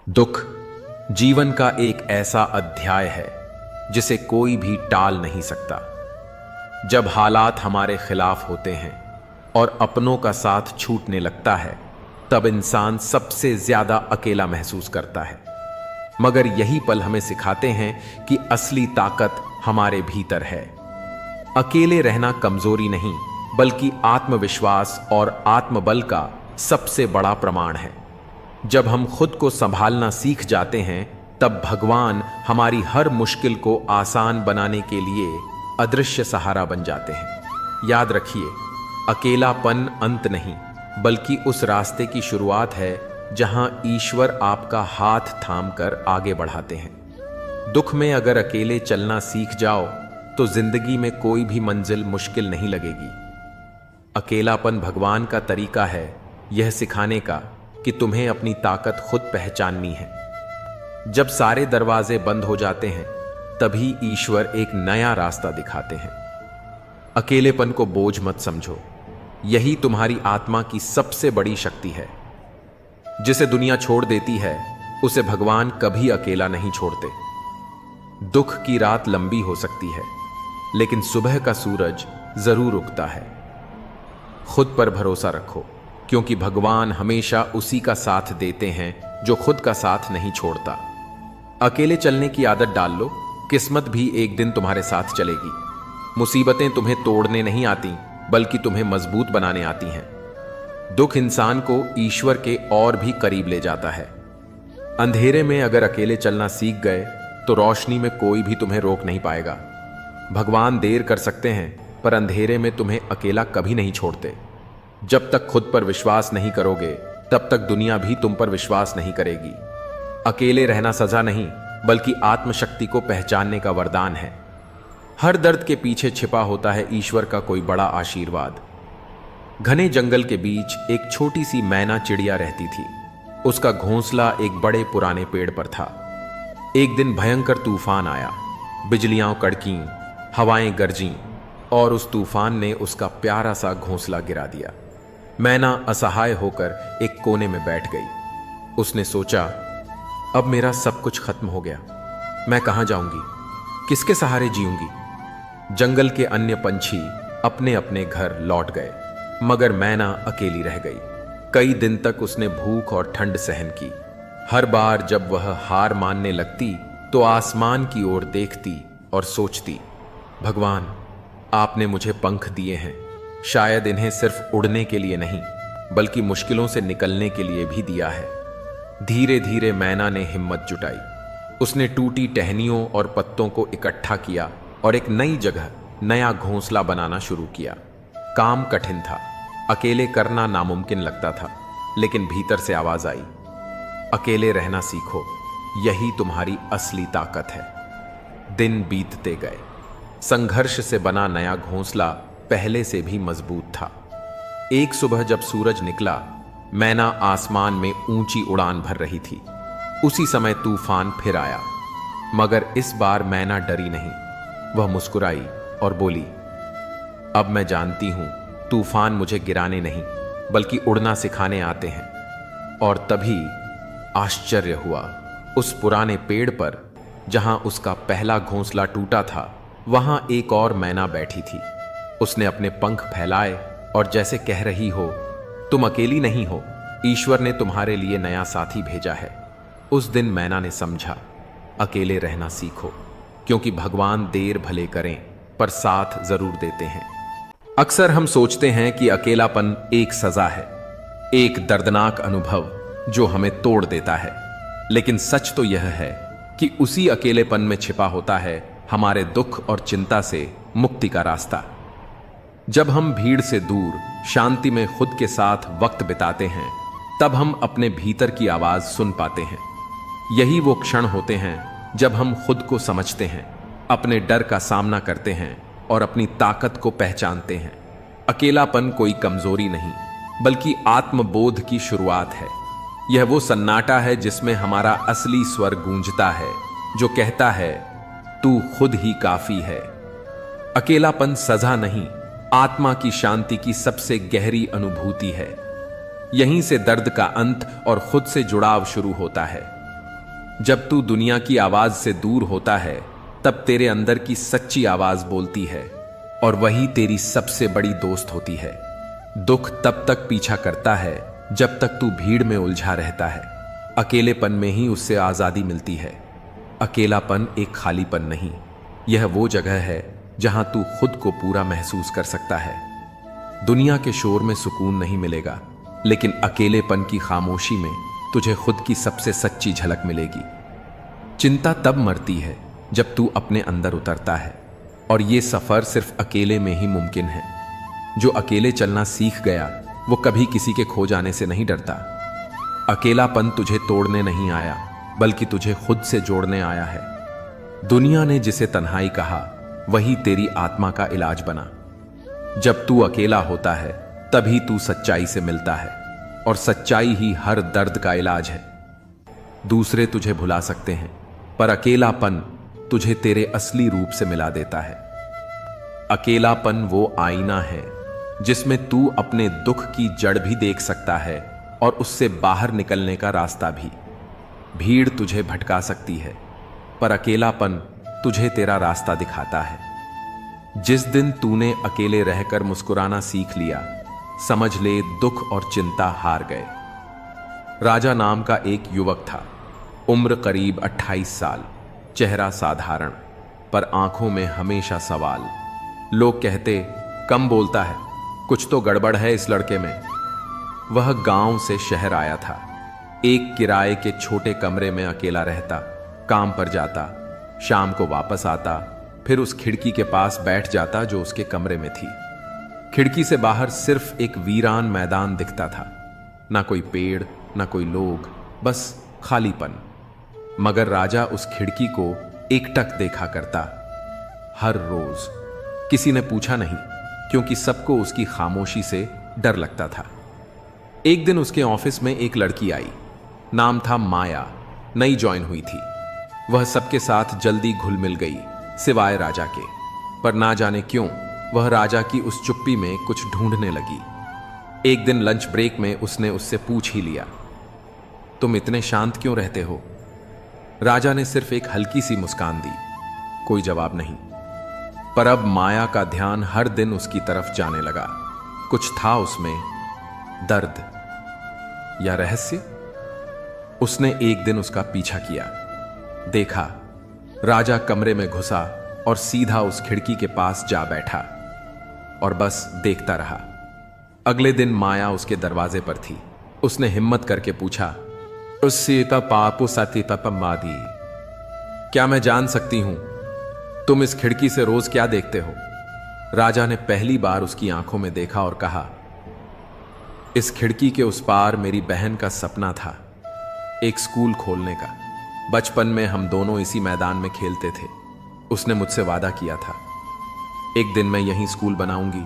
दुख जीवन का एक ऐसा अध्याय है जिसे कोई भी टाल नहीं सकता। जब हालात हमारे खिलाफ होते हैं और अपनों का साथ छूटने लगता है, तब इंसान सबसे ज्यादा अकेला महसूस करता है। मगर यही पल हमें सिखाते हैं कि असली ताकत हमारे भीतर है। अकेले रहना कमजोरी नहीं, बल्कि आत्मविश्वास और आत्मबल का सबसे बड़ा प्रमाण है। जब हम खुद को संभालना सीख जाते हैं, तब भगवान हमारी हर मुश्किल को आसान बनाने के लिए अदृश्य सहारा बन जाते हैं। याद रखिए, अकेलापन अंत नहीं, बल्कि उस रास्ते की शुरुआत है जहां ईश्वर आपका हाथ थामकर आगे बढ़ाते हैं। दुख में अगर अकेले चलना सीख जाओ तो जिंदगी में कोई भी मंजिल मुश्किल नहीं लगेगी। अकेलापन भगवान का तरीका है यह सिखाने का कि तुम्हें अपनी ताकत खुद पहचाननी है। जब सारे दरवाजे बंद हो जाते हैं, तभी ईश्वर एक नया रास्ता दिखाते हैं। अकेलेपन को बोझ मत समझो, यही तुम्हारी आत्मा की सबसे बड़ी शक्ति है। जिसे दुनिया छोड़ देती है, उसे भगवान कभी अकेला नहीं छोड़ते। दुख की रात लंबी हो सकती है, लेकिन सुबह का सूरज जरूर उगता है। खुद पर भरोसा रखो, क्योंकि भगवान हमेशा उसी का साथ देते हैं जो खुद का साथ नहीं छोड़ता। अकेले चलने की आदत डाल लो, किस्मत भी एक दिन तुम्हारे साथ चलेगी। मुसीबतें तुम्हें तोड़ने नहीं आती, बल्कि तुम्हें मजबूत बनाने आती हैं। दुख इंसान को ईश्वर के और भी करीब ले जाता है। अंधेरे में अगर अकेले चलना सीख गए, तो रोशनी में कोई भी तुम्हें रोक नहीं पाएगा। भगवान देर कर सकते हैं, पर अंधेरे में तुम्हें अकेला कभी नहीं छोड़ते। जब तक खुद पर विश्वास नहीं करोगे, तब तक दुनिया भी तुम पर विश्वास नहीं करेगी। अकेले रहना सजा नहीं, बल्कि आत्मशक्ति को पहचानने का वरदान है। हर दर्द के पीछे छिपा होता है ईश्वर का कोई बड़ा आशीर्वाद। घने जंगल के बीच एक छोटी सी मैना चिड़िया रहती थी। उसका घोंसला एक बड़े पुराने पेड़ पर था। एक दिन भयंकर तूफान आया, बिजलियां कड़कीं, हवाएं गरजीं, और उस तूफान ने उसका प्यारा सा घोंसला गिरा दिया। मैना असहाय होकर एक कोने में बैठ गई। उसने सोचा, अब मेरा सब कुछ खत्म हो गया। मैं कहां जाऊंगी, किसके सहारे जीऊंगी। जंगल के अन्य पंछी अपने अपने घर लौट गए, मगर मैना अकेली रह गई। कई दिन तक उसने भूख और ठंड सहन की। हर बार जब वह हार मानने लगती, तो आसमान की ओर देखती और सोचती, भगवान, आपने मुझे पंख दिए हैं, शायद इन्हें सिर्फ उड़ने के लिए नहीं, बल्कि मुश्किलों से निकलने के लिए भी दिया है। धीरे धीरे मैना ने हिम्मत जुटाई। उसने टूटी टहनियों और पत्तों को इकट्ठा किया और एक नई जगह नया घोंसला बनाना शुरू किया। काम कठिन था, अकेले करना नामुमकिन लगता था, लेकिन भीतर से आवाज आई, अकेले रहना सीखो, यही तुम्हारी असली ताकत है। दिन बीतते गए। संघर्ष से बना नया घोंसला पहले से भी मजबूत था। एक सुबह जब सूरज निकला, मैना आसमान में ऊंची उड़ान भर रही थी। उसी समय तूफान फिर आया, मगर इस बार मैना डरी नहीं। वह मुस्कुराई और बोली, अब मैं जानती हूं, तूफान मुझे गिराने नहीं, बल्कि उड़ना सिखाने आते हैं। और तभी आश्चर्य हुआ। उस पुराने पेड़ पर, जहां उसका पहला घोंसला टूटा था, वहां एक और मैना बैठी थी। उसने अपने पंख फैलाए और जैसे कह रही हो, तुम अकेली नहीं हो, ईश्वर ने तुम्हारे लिए नया साथी भेजा है। उस दिन मैना ने समझा, अकेले रहना सीखो, क्योंकि भगवान देर भले करें, पर साथ जरूर देते हैं। अक्सर हम सोचते हैं कि अकेलापन एक सजा है, एक दर्दनाक अनुभव जो हमें तोड़ देता है। लेकिन सच तो यह है कि उसी अकेलेपन में छिपा होता है हमारे दुख और चिंता से मुक्ति का रास्ता। जब हम भीड़ से दूर शांति में खुद के साथ वक्त बिताते हैं, तब हम अपने भीतर की आवाज सुन पाते हैं। यही वो क्षण होते हैं जब हम खुद को समझते हैं, अपने डर का सामना करते हैं और अपनी ताकत को पहचानते हैं। अकेलापन कोई कमजोरी नहीं, बल्कि आत्मबोध की शुरुआत है। यह वो सन्नाटा है जिसमें हमारा असली स्वर गूंजता है, जो कहता है, तू खुद ही काफी है। अकेलापन सजा नहीं, आत्मा की शांति की सबसे गहरी अनुभूति है। यहीं से दर्द का अंत और खुद से जुड़ाव शुरू होता है। जब तू दुनिया की आवाज से दूर होता है तब तेरे अंदर की सच्ची आवाज बोलती है, और वही तेरी सबसे बड़ी दोस्त होती है। दुख तब तक पीछा करता है जब तक तू भीड़ में उलझा रहता है। अकेलेपन में ही उससे आजादी मिलती है। अकेलापन एक खालीपन नहीं, यह वो जगह है जहां तू खुद को पूरा महसूस कर सकता है। दुनिया के शोर में सुकून नहीं मिलेगा, लेकिन अकेलेपन की खामोशी में तुझे खुद की सबसे सच्ची झलक मिलेगी। चिंता तब मरती है जब तू अपने अंदर उतरता है, और ये सफर सिर्फ अकेले में ही मुमकिन है। जो अकेले चलना सीख गया वो कभी किसी के खो जाने से नहीं डरता। अकेलापन तुझे तोड़ने नहीं आया, बल्कि तुझे खुद से जोड़ने आया है। दुनिया ने जिसे तन्हाई कहा, वही तेरी आत्मा का इलाज बना। जब तू अकेला होता है तभी तू सच्चाई से मिलता है, और सच्चाई ही हर दर्द का इलाज है। दूसरे तुझे भुला सकते हैं, पर अकेलापन तुझे तेरे असली रूप से मिला देता है। अकेलापन वो आईना है जिसमें तू अपने दुख की जड़ भी देख सकता है और उससे बाहर निकलने का रास्ता भी। भीड़ तुझे भटका सकती है, पर अकेलापन तुझे तेरा रास्ता दिखाता है। जिस दिन तूने अकेले रहकर मुस्कुराना सीख लिया, समझ ले दुख और चिंता हार गए। राजा नाम का एक युवक था। उम्र करीब 28 साल, चेहरा साधारण, पर आंखों में हमेशा सवाल। लोग कहते, कम बोलता है, कुछ तो गड़बड़ है इस लड़के में। वह गांव से शहर आया था। एक किराए के छोटे कमरे में अकेला रहता, काम पर जाता, शाम को वापस आता, फिर उस खिड़की के पास बैठ जाता जो उसके कमरे में थी। खिड़की से बाहर सिर्फ एक वीरान मैदान दिखता था। ना कोई पेड़, ना कोई लोग, बस खालीपन। मगर राजा उस खिड़की को एकटक देखा करता, हर रोज। किसी ने पूछा नहीं, क्योंकि सबको उसकी खामोशी से डर लगता था। एक दिन उसके ऑफिस में एक लड़की आई। नाम था माया, नई ज्वाइन हुई थी। वह सबके साथ जल्दी घुल मिल गई, सिवाय राजा के। पर ना जाने क्यों वह राजा की उस चुप्पी में कुछ ढूंढने लगी। एक दिन लंच ब्रेक में उसने उससे पूछ ही लिया, तुम इतने शांत क्यों रहते हो? राजा ने सिर्फ एक हल्की सी मुस्कान दी, कोई जवाब नहीं। पर अब माया का ध्यान हर दिन उसकी तरफ जाने लगा। कुछ था उसमें, दर्द या रहस्य। उसने एक दिन उसका पीछा किया। देखा, राजा कमरे में घुसा और सीधा उस खिड़की के पास जा बैठा, और बस देखता रहा। अगले दिन माया उसके दरवाजे पर थी। उसने हिम्मत करके पूछा, सीता पापू सती मादी, क्या मैं जान सकती हूं तुम इस खिड़की से रोज क्या देखते हो? राजा ने पहली बार उसकी आंखों में देखा और कहा, इस खिड़की के उस पार मेरी बहन का सपना था, एक स्कूल खोलने का। बचपन में हम दोनों इसी मैदान में खेलते थे। उसने मुझसे वादा किया था, एक दिन मैं यहीं स्कूल बनाऊंगी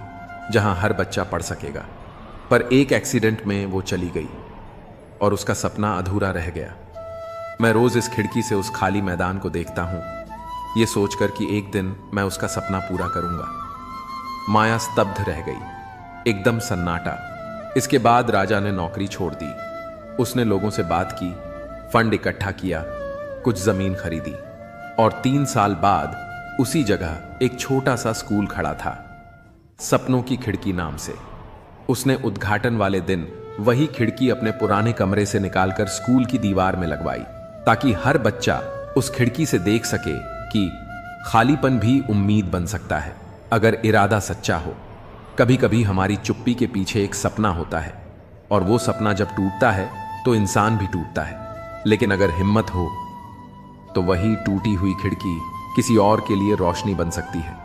जहां हर बच्चा पढ़ सकेगा। पर एक एक्सीडेंट में वो चली गई और उसका सपना अधूरा रह गया। मैं रोज इस खिड़की से उस खाली मैदान को देखता हूं, ये सोचकर कि एक दिन मैं उसका सपना पूरा करूंगा। माया स्तब्ध रह गई, एकदम सन्नाटा। इसके बाद राजा ने नौकरी छोड़ दी। उसने लोगों से बात की, फंड इकट्ठा किया, कुछ जमीन खरीदी, और 3 साल बाद उसी जगह एक छोटा सा स्कूल खड़ा था, सपनों की खिड़की नाम से। उसने उद्घाटन वाले दिन वही खिड़की अपने पुराने कमरे से निकालकर स्कूल की दीवार में लगवाई, ताकि हर बच्चा उस खिड़की से देख सके कि खालीपन भी उम्मीद बन सकता है, अगर इरादा सच्चा हो। कभी कभी हमारी चुप्पी के पीछे एक सपना होता है, और वो सपना जब टूटता है तो इंसान भी टूटता है। लेकिन अगर हिम्मत हो तो वही टूटी हुई खिड़की किसी और के लिए रोशनी बन सकती है।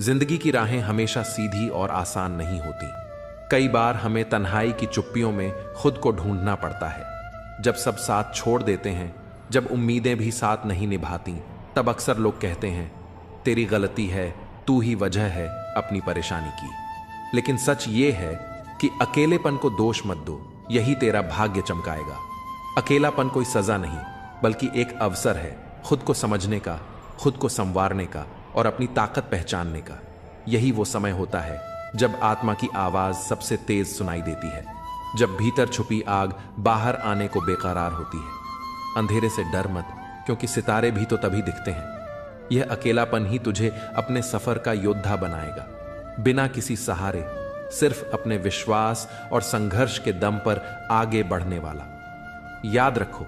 जिंदगी की राहें हमेशा सीधी और आसान नहीं होती। कई बार हमें तन्हाई की चुप्पियों में खुद को ढूंढना पड़ता है। जब सब साथ छोड़ देते हैं, जब उम्मीदें भी साथ नहीं निभाती, तब अक्सर लोग कहते हैं, तेरी गलती है, तू ही वजह है अपनी परेशानी की। लेकिन सच ये है कि अकेलेपन को दोष मत दो, यही तेरा भाग्य चमकाएगा। अकेलापन कोई सजा नहीं, बल्कि एक अवसर है खुद को समझने का, खुद को संवारने का और अपनी ताकत पहचानने का। यही वो समय होता है जब आत्मा की आवाज सबसे तेज सुनाई देती है, जब भीतर छुपी आग बाहर आने को बेकरार होती है। अंधेरे से डर मत, क्योंकि सितारे भी तो तभी दिखते हैं। यह अकेलापन ही तुझे अपने सफर का योद्धा बनाएगा, बिना किसी सहारे, सिर्फ अपने विश्वास और संघर्ष के दम पर आगे बढ़ने वाला। याद रखो,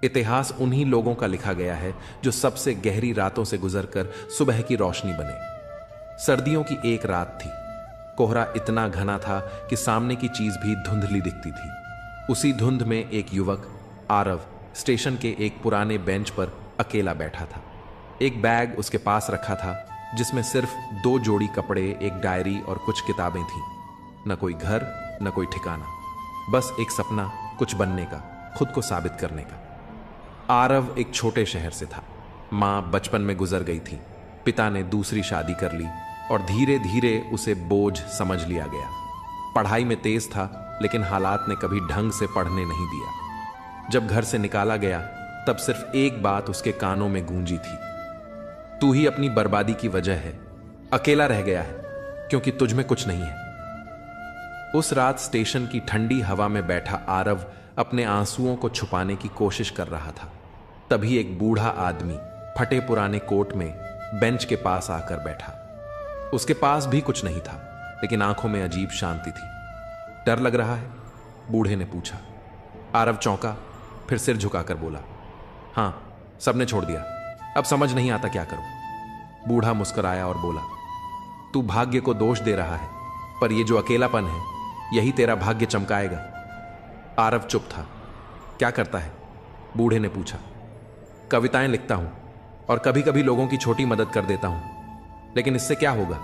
इतिहास उन्हीं लोगों का लिखा गया है जो सबसे गहरी रातों से गुजरकर सुबह की रोशनी बने। सर्दियों की एक रात थी। कोहरा इतना घना था कि सामने की चीज भी धुंधली दिखती थी। उसी धुंध में एक युवक आरव स्टेशन के एक पुराने बेंच पर अकेला बैठा था। एक बैग उसके पास रखा था जिसमें सिर्फ 2 जोड़ी कपड़े, एक डायरी और कुछ किताबें थीं। न कोई घर, न कोई ठिकाना, बस एक सपना, कुछ बनने का, खुद को साबित करने का। आरव एक छोटे शहर से था। मां बचपन में गुजर गई थी, पिता ने दूसरी शादी कर ली और धीरे धीरे उसे बोझ समझ लिया गया। पढ़ाई में तेज था, लेकिन हालात ने कभी ढंग से पढ़ने नहीं दिया। जब घर से निकाला गया तब सिर्फ एक बात उसके कानों में गूंजी थी, तू ही अपनी बर्बादी की वजह है, अकेला रह गया है क्योंकि तुझ में कुछ नहीं है। उस रात स्टेशन की ठंडी हवा में बैठा आरव अपने आंसुओं को छुपाने की कोशिश कर रहा था। तभी एक बूढ़ा आदमी फटे पुराने कोट में बेंच के पास आकर बैठा। उसके पास भी कुछ नहीं था, लेकिन आंखों में अजीब शांति थी। डर लग रहा है? बूढ़े ने पूछा। आरव चौंका, फिर सिर झुकाकर बोला, हां, सबने छोड़ दिया, अब समझ नहीं आता क्या करूं। बूढ़ा मुस्कुराया और बोला, तू भाग्य को दोष दे रहा है, पर यह जो अकेलापन है यही तेरा भाग्य चमकाएगा। आरव चुप था। क्या करता है? बूढ़े ने पूछा। कविताएं लिखता हूं और कभी कभी लोगों की छोटी मदद कर देता हूं, लेकिन इससे क्या होगा?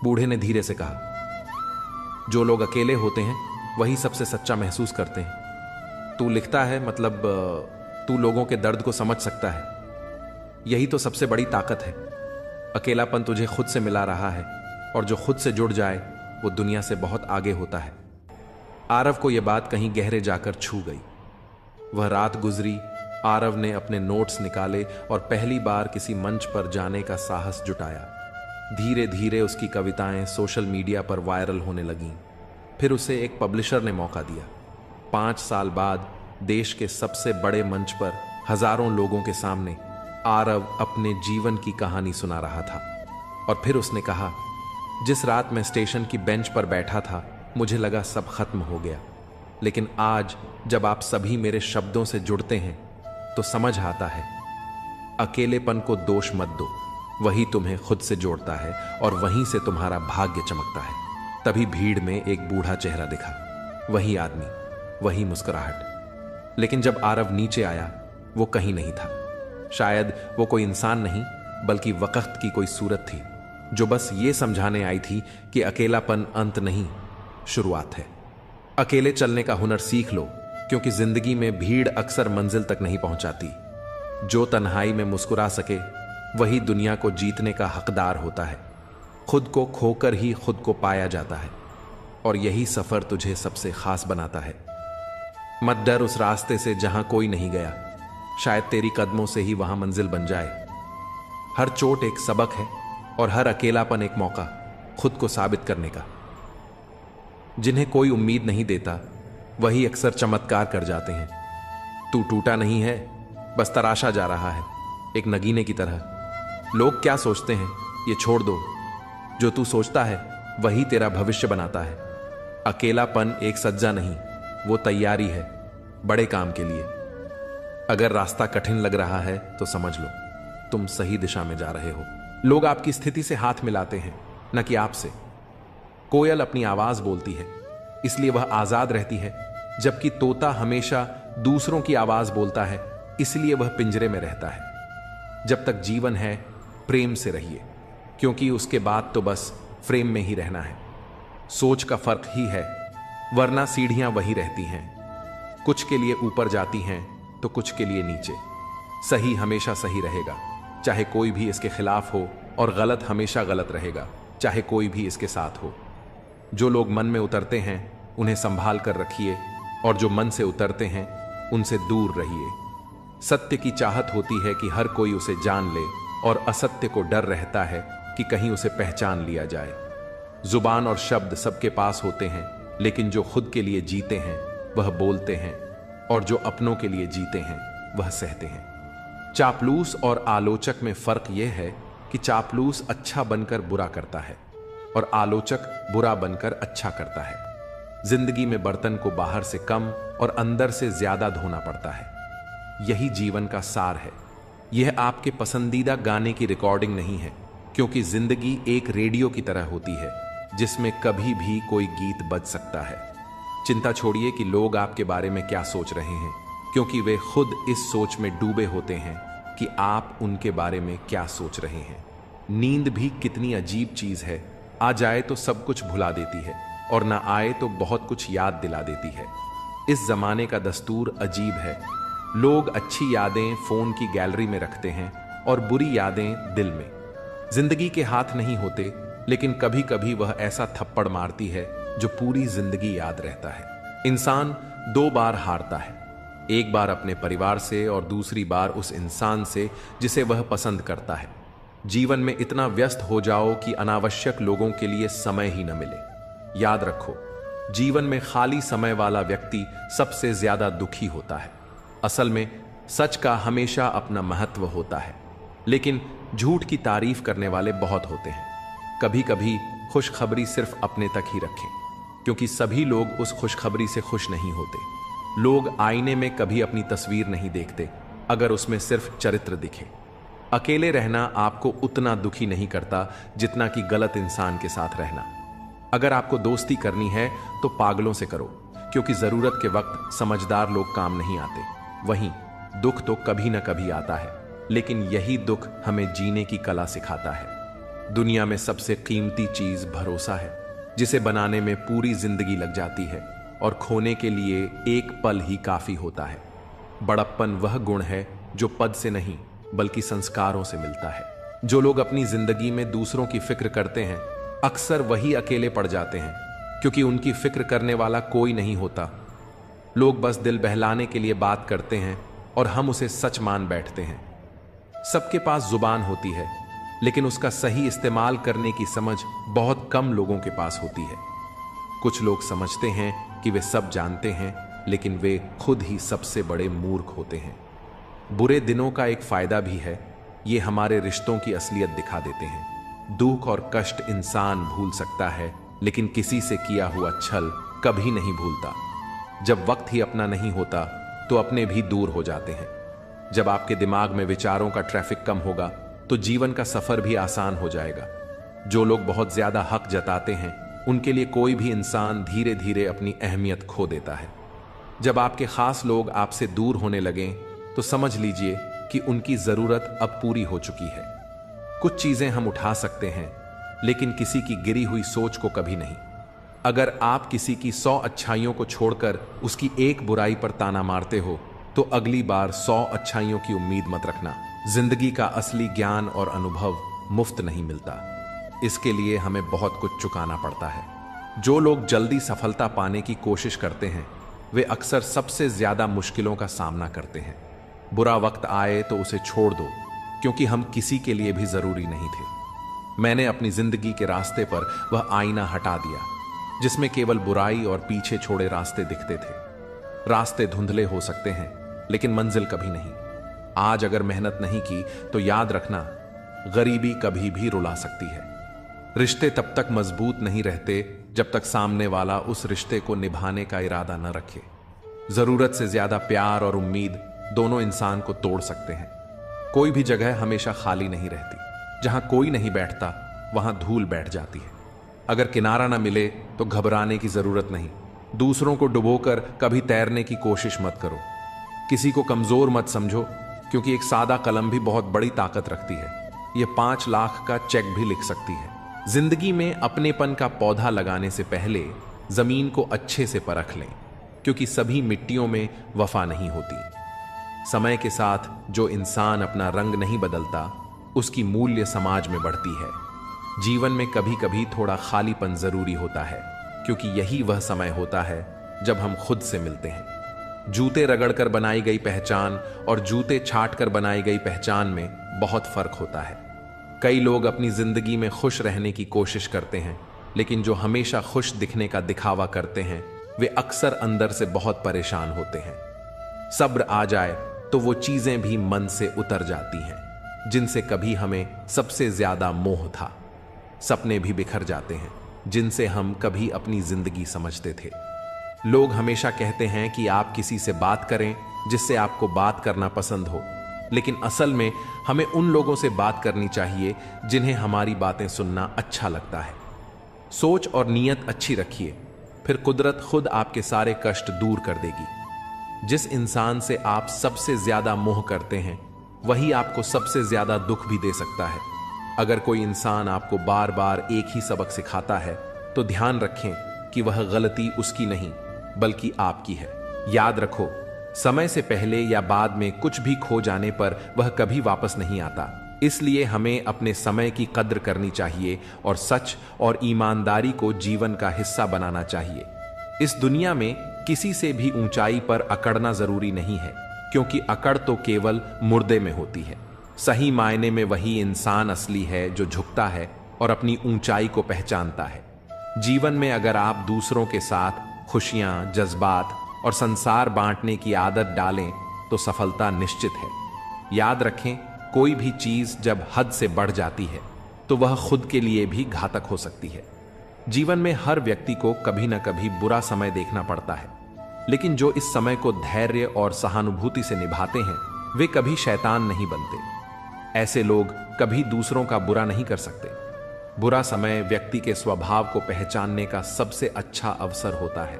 बूढ़े ने धीरे से कहा, जो लोग अकेले होते हैं वही सबसे सच्चा महसूस करते हैं। तू लिखता है, मतलब तू लोगों के दर्द को समझ सकता है। यही तो सबसे बड़ी ताकत है। अकेलापन तुझे खुद से मिला रहा है, और जो खुद से जुड़ जाए वो दुनिया से बहुत आगे होता है। आरव को यह बात कहीं गहरे जाकर छू गई। वह रात गुजरी, आरव ने अपने नोट्स निकाले और पहली बार किसी मंच पर जाने का साहस जुटाया। धीरे धीरे उसकी कविताएं सोशल मीडिया पर वायरल होने लगीं। फिर उसे एक पब्लिशर ने मौका दिया। 5 साल बाद देश के सबसे बड़े मंच पर हजारों लोगों के सामने आरव अपने जीवन की कहानी सुना रहा था। और फिर उसने कहा, जिस रात मैं स्टेशन की बेंच पर बैठा था मुझे लगा सब खत्म हो गया, लेकिन आज जब आप सभी मेरे शब्दों से जुड़ते हैं तो समझ आता है, अकेलेपन को दोष मत दो, वही तुम्हें खुद से जोड़ता है और वहीं से तुम्हारा भाग्य चमकता है। तभी भीड़ में एक बूढ़ा चेहरा दिखा, वही आदमी, वही मुस्कुराहट। लेकिन जब आरव नीचे आया वो कहीं नहीं था। शायद वो कोई इंसान नहीं, बल्कि वक्त की कोई सूरत थी जो बस ये समझाने आई थी कि अकेलापन अंत नहीं, शुरुआत है। अकेले चलने का हुनर सीख लो, क्योंकि जिंदगी में भीड़ अक्सर मंजिल तक नहीं पहुंचाती। जो तन्हाई में मुस्कुरा सके वही दुनिया को जीतने का हकदार होता है। खुद को खोकर ही खुद को पाया जाता है, और यही सफर तुझे सबसे खास बनाता है। मत डर उस रास्ते से जहां कोई नहीं गया, शायद तेरी कदमों से ही वहां मंजिल बन जाए। हर चोट एक सबक है और हर अकेलापन एक मौका खुद को साबित करने का। जिन्हें कोई उम्मीद नहीं देता वही अक्सर चमत्कार कर जाते हैं। तू टूटा नहीं है, बस तराशा जा रहा है, एक नगीने की तरह। लोग क्या सोचते हैं ये छोड़ दो, जो तू सोचता है वही तेरा भविष्य बनाता है। अकेलापन एक सज्जा नहीं, वो तैयारी है बड़े काम के लिए। अगर रास्ता कठिन लग रहा है तो समझ लो तुम सही दिशा में जा रहे हो। लोग आपकी स्थिति से हाथ मिलाते हैं, न कि आपसे। कोयल अपनी आवाज बोलती है, इसलिए वह आजाद रहती है, जबकि तोता हमेशा दूसरों की आवाज बोलता है, इसलिए वह पिंजरे में रहता है। जब तक जीवन है प्रेम से रहिए, क्योंकि उसके बाद तो बस फ्रेम में ही रहना है। सोच का फर्क ही है, वरना सीढ़ियां वही रहती हैं। कुछ के लिए ऊपर जाती हैं तो कुछ के लिए नीचे। सही हमेशा सही रहेगा, चाहे कोई भी इसके खिलाफ हो, और गलत हमेशा गलत रहेगा, चाहे कोई भी इसके साथ हो। जो लोग मन में उतरते हैं उन्हें संभाल कर रखिए, और जो मन से उतरते हैं उनसे दूर रहिए। सत्य की चाहत होती है कि हर कोई उसे जान ले, और असत्य को डर रहता है कि कहीं उसे पहचान लिया जाए। जुबान और शब्द सबके पास होते हैं, लेकिन जो खुद के लिए जीते हैं वह बोलते हैं, और जो अपनों के लिए जीते हैं वह सहते हैं। चापलूस और आलोचक में फर्क यह है कि चापलूस अच्छा बनकर बुरा करता है और आलोचक बुरा बनकर अच्छा करता है। जिंदगी में बर्तन को बाहर से कम और अंदर से ज्यादा धोना पड़ता है। यही जीवन का सार है। यह आपके पसंदीदा गाने की रिकॉर्डिंग नहीं है, क्योंकि जिंदगी एक रेडियो की तरह होती है जिसमें कभी भी कोई गीत बज सकता है। चिंता छोड़िए कि लोग आपके बारे में क्या सोच रहे हैं, क्योंकि वे खुद इस सोच में डूबे होते हैं कि आप उनके बारे में क्या सोच रहे हैं। नींद भी कितनी अजीब चीज है, आ जाए तो सब कुछ भुला देती है और ना आए तो बहुत कुछ याद दिला देती है। इस जमाने का दस्तूर अजीब है। लोग अच्छी यादें फोन की गैलरी में रखते हैं और बुरी यादें दिल में। जिंदगी के हाथ नहीं होते, लेकिन कभी कभी वह ऐसा थप्पड़ मारती है जो पूरी जिंदगी याद रहता है। इंसान 2 बार हारता है, एक बार अपने परिवार से और दूसरी बार उस इंसान से जिसे वह पसंद करता है। जीवन में इतना व्यस्त हो जाओ कि अनावश्यक लोगों के लिए समय ही न मिले। याद रखो, जीवन में खाली समय वाला व्यक्ति सबसे ज्यादा दुखी होता है। असल में सच का हमेशा अपना महत्व होता है, लेकिन झूठ की तारीफ करने वाले बहुत होते हैं। कभी कभी खुशखबरी सिर्फ अपने तक ही रखें, क्योंकि सभी लोग उस खुशखबरी से खुश नहीं होते। लोग आईने में कभी अपनी तस्वीर नहीं देखते अगर उसमें सिर्फ चरित्र दिखे। अकेले रहना आपको उतना दुखी नहीं करता जितना कि गलत इंसान के साथ रहना। अगर आपको दोस्ती करनी है तो पागलों से करो, क्योंकि जरूरत के वक्त समझदार लोग काम नहीं आते। वहीं दुख तो कभी ना कभी आता है, लेकिन यही दुख हमें जीने की कला सिखाता है। दुनिया में सबसे कीमती चीज भरोसा है, जिसे बनाने में पूरी जिंदगी लग जाती है और खोने के लिए एक पल ही काफी होता है। बड़प्पन वह गुण है जो पद से नहीं बल्कि संस्कारों से मिलता है। जो लोग अपनी जिंदगी में दूसरों की फिक्र करते हैं अक्सर वही अकेले पड़ जाते हैं, क्योंकि उनकी फिक्र करने वाला कोई नहीं होता। लोग बस दिल बहलाने के लिए बात करते हैं और हम उसे सच मान बैठते हैं। सबके पास जुबान होती है, लेकिन उसका सही इस्तेमाल करने की समझ बहुत कम लोगों के पास होती है। कुछ लोग समझते हैं कि वे सब जानते हैं, लेकिन वे खुद ही सबसे बड़े मूर्ख होते हैं। बुरे दिनों का एक फायदा भी है, ये हमारे रिश्तों की असलियत दिखा देते हैं। दुख और कष्ट इंसान भूल सकता है, लेकिन किसी से किया हुआ छल कभी नहीं भूलता। जब वक्त ही अपना नहीं होता तो अपने भी दूर हो जाते हैं। जब आपके दिमाग में विचारों का ट्रैफिक कम होगा तो जीवन का सफर भी आसान हो जाएगा। जो लोग बहुत ज्यादा हक जताते हैं उनके लिए कोई भी इंसान धीरे धीरे अपनी अहमियत खो देता है। जब आपके खास लोग आपसे दूर होने लगें तो समझ लीजिए कि उनकी जरूरत अब पूरी हो चुकी है। कुछ चीजें हम उठा सकते हैं, लेकिन किसी की गिरी हुई सोच को कभी नहीं। अगर आप किसी की 100 अच्छाइयों को छोड़कर उसकी एक बुराई पर ताना मारते हो तो अगली बार 100 अच्छाइयों की उम्मीद मत रखना। जिंदगी का असली ज्ञान और अनुभव मुफ्त नहीं मिलता, इसके लिए हमें बहुत कुछ चुकाना पड़ता है। जो लोग जल्दी सफलता पाने की कोशिश करते हैं वे अक्सर सबसे ज्यादा मुश्किलों का सामना करते हैं। बुरा वक्त आए तो उसे छोड़ दो, क्योंकि हम किसी के लिए भी जरूरी नहीं थे। मैंने अपनी जिंदगी के रास्ते पर वह आईना हटा दिया जिसमें केवल बुराई और पीछे छोड़े रास्ते दिखते थे। रास्ते धुंधले हो सकते हैं, लेकिन मंजिल कभी नहीं। आज अगर मेहनत नहीं की तो याद रखना, गरीबी कभी भी रुला सकती है। रिश्ते तब तक मजबूत नहीं रहते जब तक सामने वाला उस रिश्ते को निभाने का इरादा न रखे। जरूरत से ज्यादा प्यार और उम्मीद दोनों इंसान को तोड़ सकते हैं। कोई भी जगह हमेशा खाली नहीं रहती। जहां कोई नहीं बैठता वहां धूल बैठ जाती है। अगर किनारा ना मिले तो घबराने की जरूरत नहीं। दूसरों को डुबोकर कभी तैरने की कोशिश मत करो। किसी को कमजोर मत समझो, क्योंकि एक सादा कलम भी बहुत बड़ी ताकत रखती है। यह 5 लाख का चेक भी लिख सकती है। जिंदगी में अपनेपन का पौधा लगाने से पहले जमीन को अच्छे से परख लें, क्योंकि सभी मिट्टियों में वफा नहीं होती। समय के साथ जो इंसान अपना रंग नहीं बदलता उसकी मूल्य समाज में बढ़ती है। जीवन में कभी कभी थोड़ा खालीपन जरूरी होता है, क्योंकि यही वह समय होता है जब हम खुद से मिलते हैं। जूते रगड़कर बनाई गई पहचान और जूते छाट कर बनाई गई पहचान में बहुत फर्क होता है। कई लोग अपनी जिंदगी में खुश रहने की कोशिश करते हैं, लेकिन जो हमेशा खुश दिखने का दिखावा करते हैं वे अक्सर अंदर से बहुत परेशान होते हैं। सब्र आ जाए तो वो चीजें भी मन से उतर जाती हैं जिनसे कभी हमें सबसे ज्यादा मोह था। सपने भी बिखर जाते हैं जिनसे हम कभी अपनी जिंदगी समझते थे। लोग हमेशा कहते हैं कि आप किसी से बात करें जिससे आपको बात करना पसंद हो, लेकिन असल में हमें उन लोगों से बात करनी चाहिए जिन्हें हमारी बातें सुनना अच्छा लगता है। सोच और नीयत अच्छी रखिए, फिर कुदरत खुद आपके सारे कष्ट दूर कर देगी। जिस इंसान से आप सबसे ज्यादा मोह करते हैं वही आपको सबसे ज्यादा दुख भी दे सकता है। अगर कोई इंसान आपको बार बार एक ही सबक सिखाता है तो ध्यान रखें कि वह गलती उसकी नहीं बल्कि आपकी है। याद रखो, समय से पहले या बाद में कुछ भी खो जाने पर वह कभी वापस नहीं आता। इसलिए हमें अपने समय की कद्र करनी चाहिए और सच और ईमानदारी को जीवन का हिस्सा बनाना चाहिए। इस दुनिया में किसी से भी ऊंचाई पर अकड़ना जरूरी नहीं है, क्योंकि अकड़ तो केवल मुर्दे में होती है। सही मायने में वही इंसान असली है जो झुकता है और अपनी ऊंचाई को पहचानता है। जीवन में अगर आप दूसरों के साथ खुशियां, जज्बात और संसार बांटने की आदत डालें तो सफलता निश्चित है। याद रखें, कोई भी चीज जब हद से बढ़ जाती है तो वह खुद के लिए भी घातक हो सकती है। जीवन में हर व्यक्ति को कभी न कभी बुरा समय देखना पड़ता है, लेकिन जो इस समय को धैर्य और सहानुभूति से निभाते हैं वे कभी शैतान नहीं बनते। ऐसे लोग कभी दूसरों का बुरा नहीं कर सकते। बुरा समय व्यक्ति के स्वभाव को पहचानने का सबसे अच्छा अवसर होता है।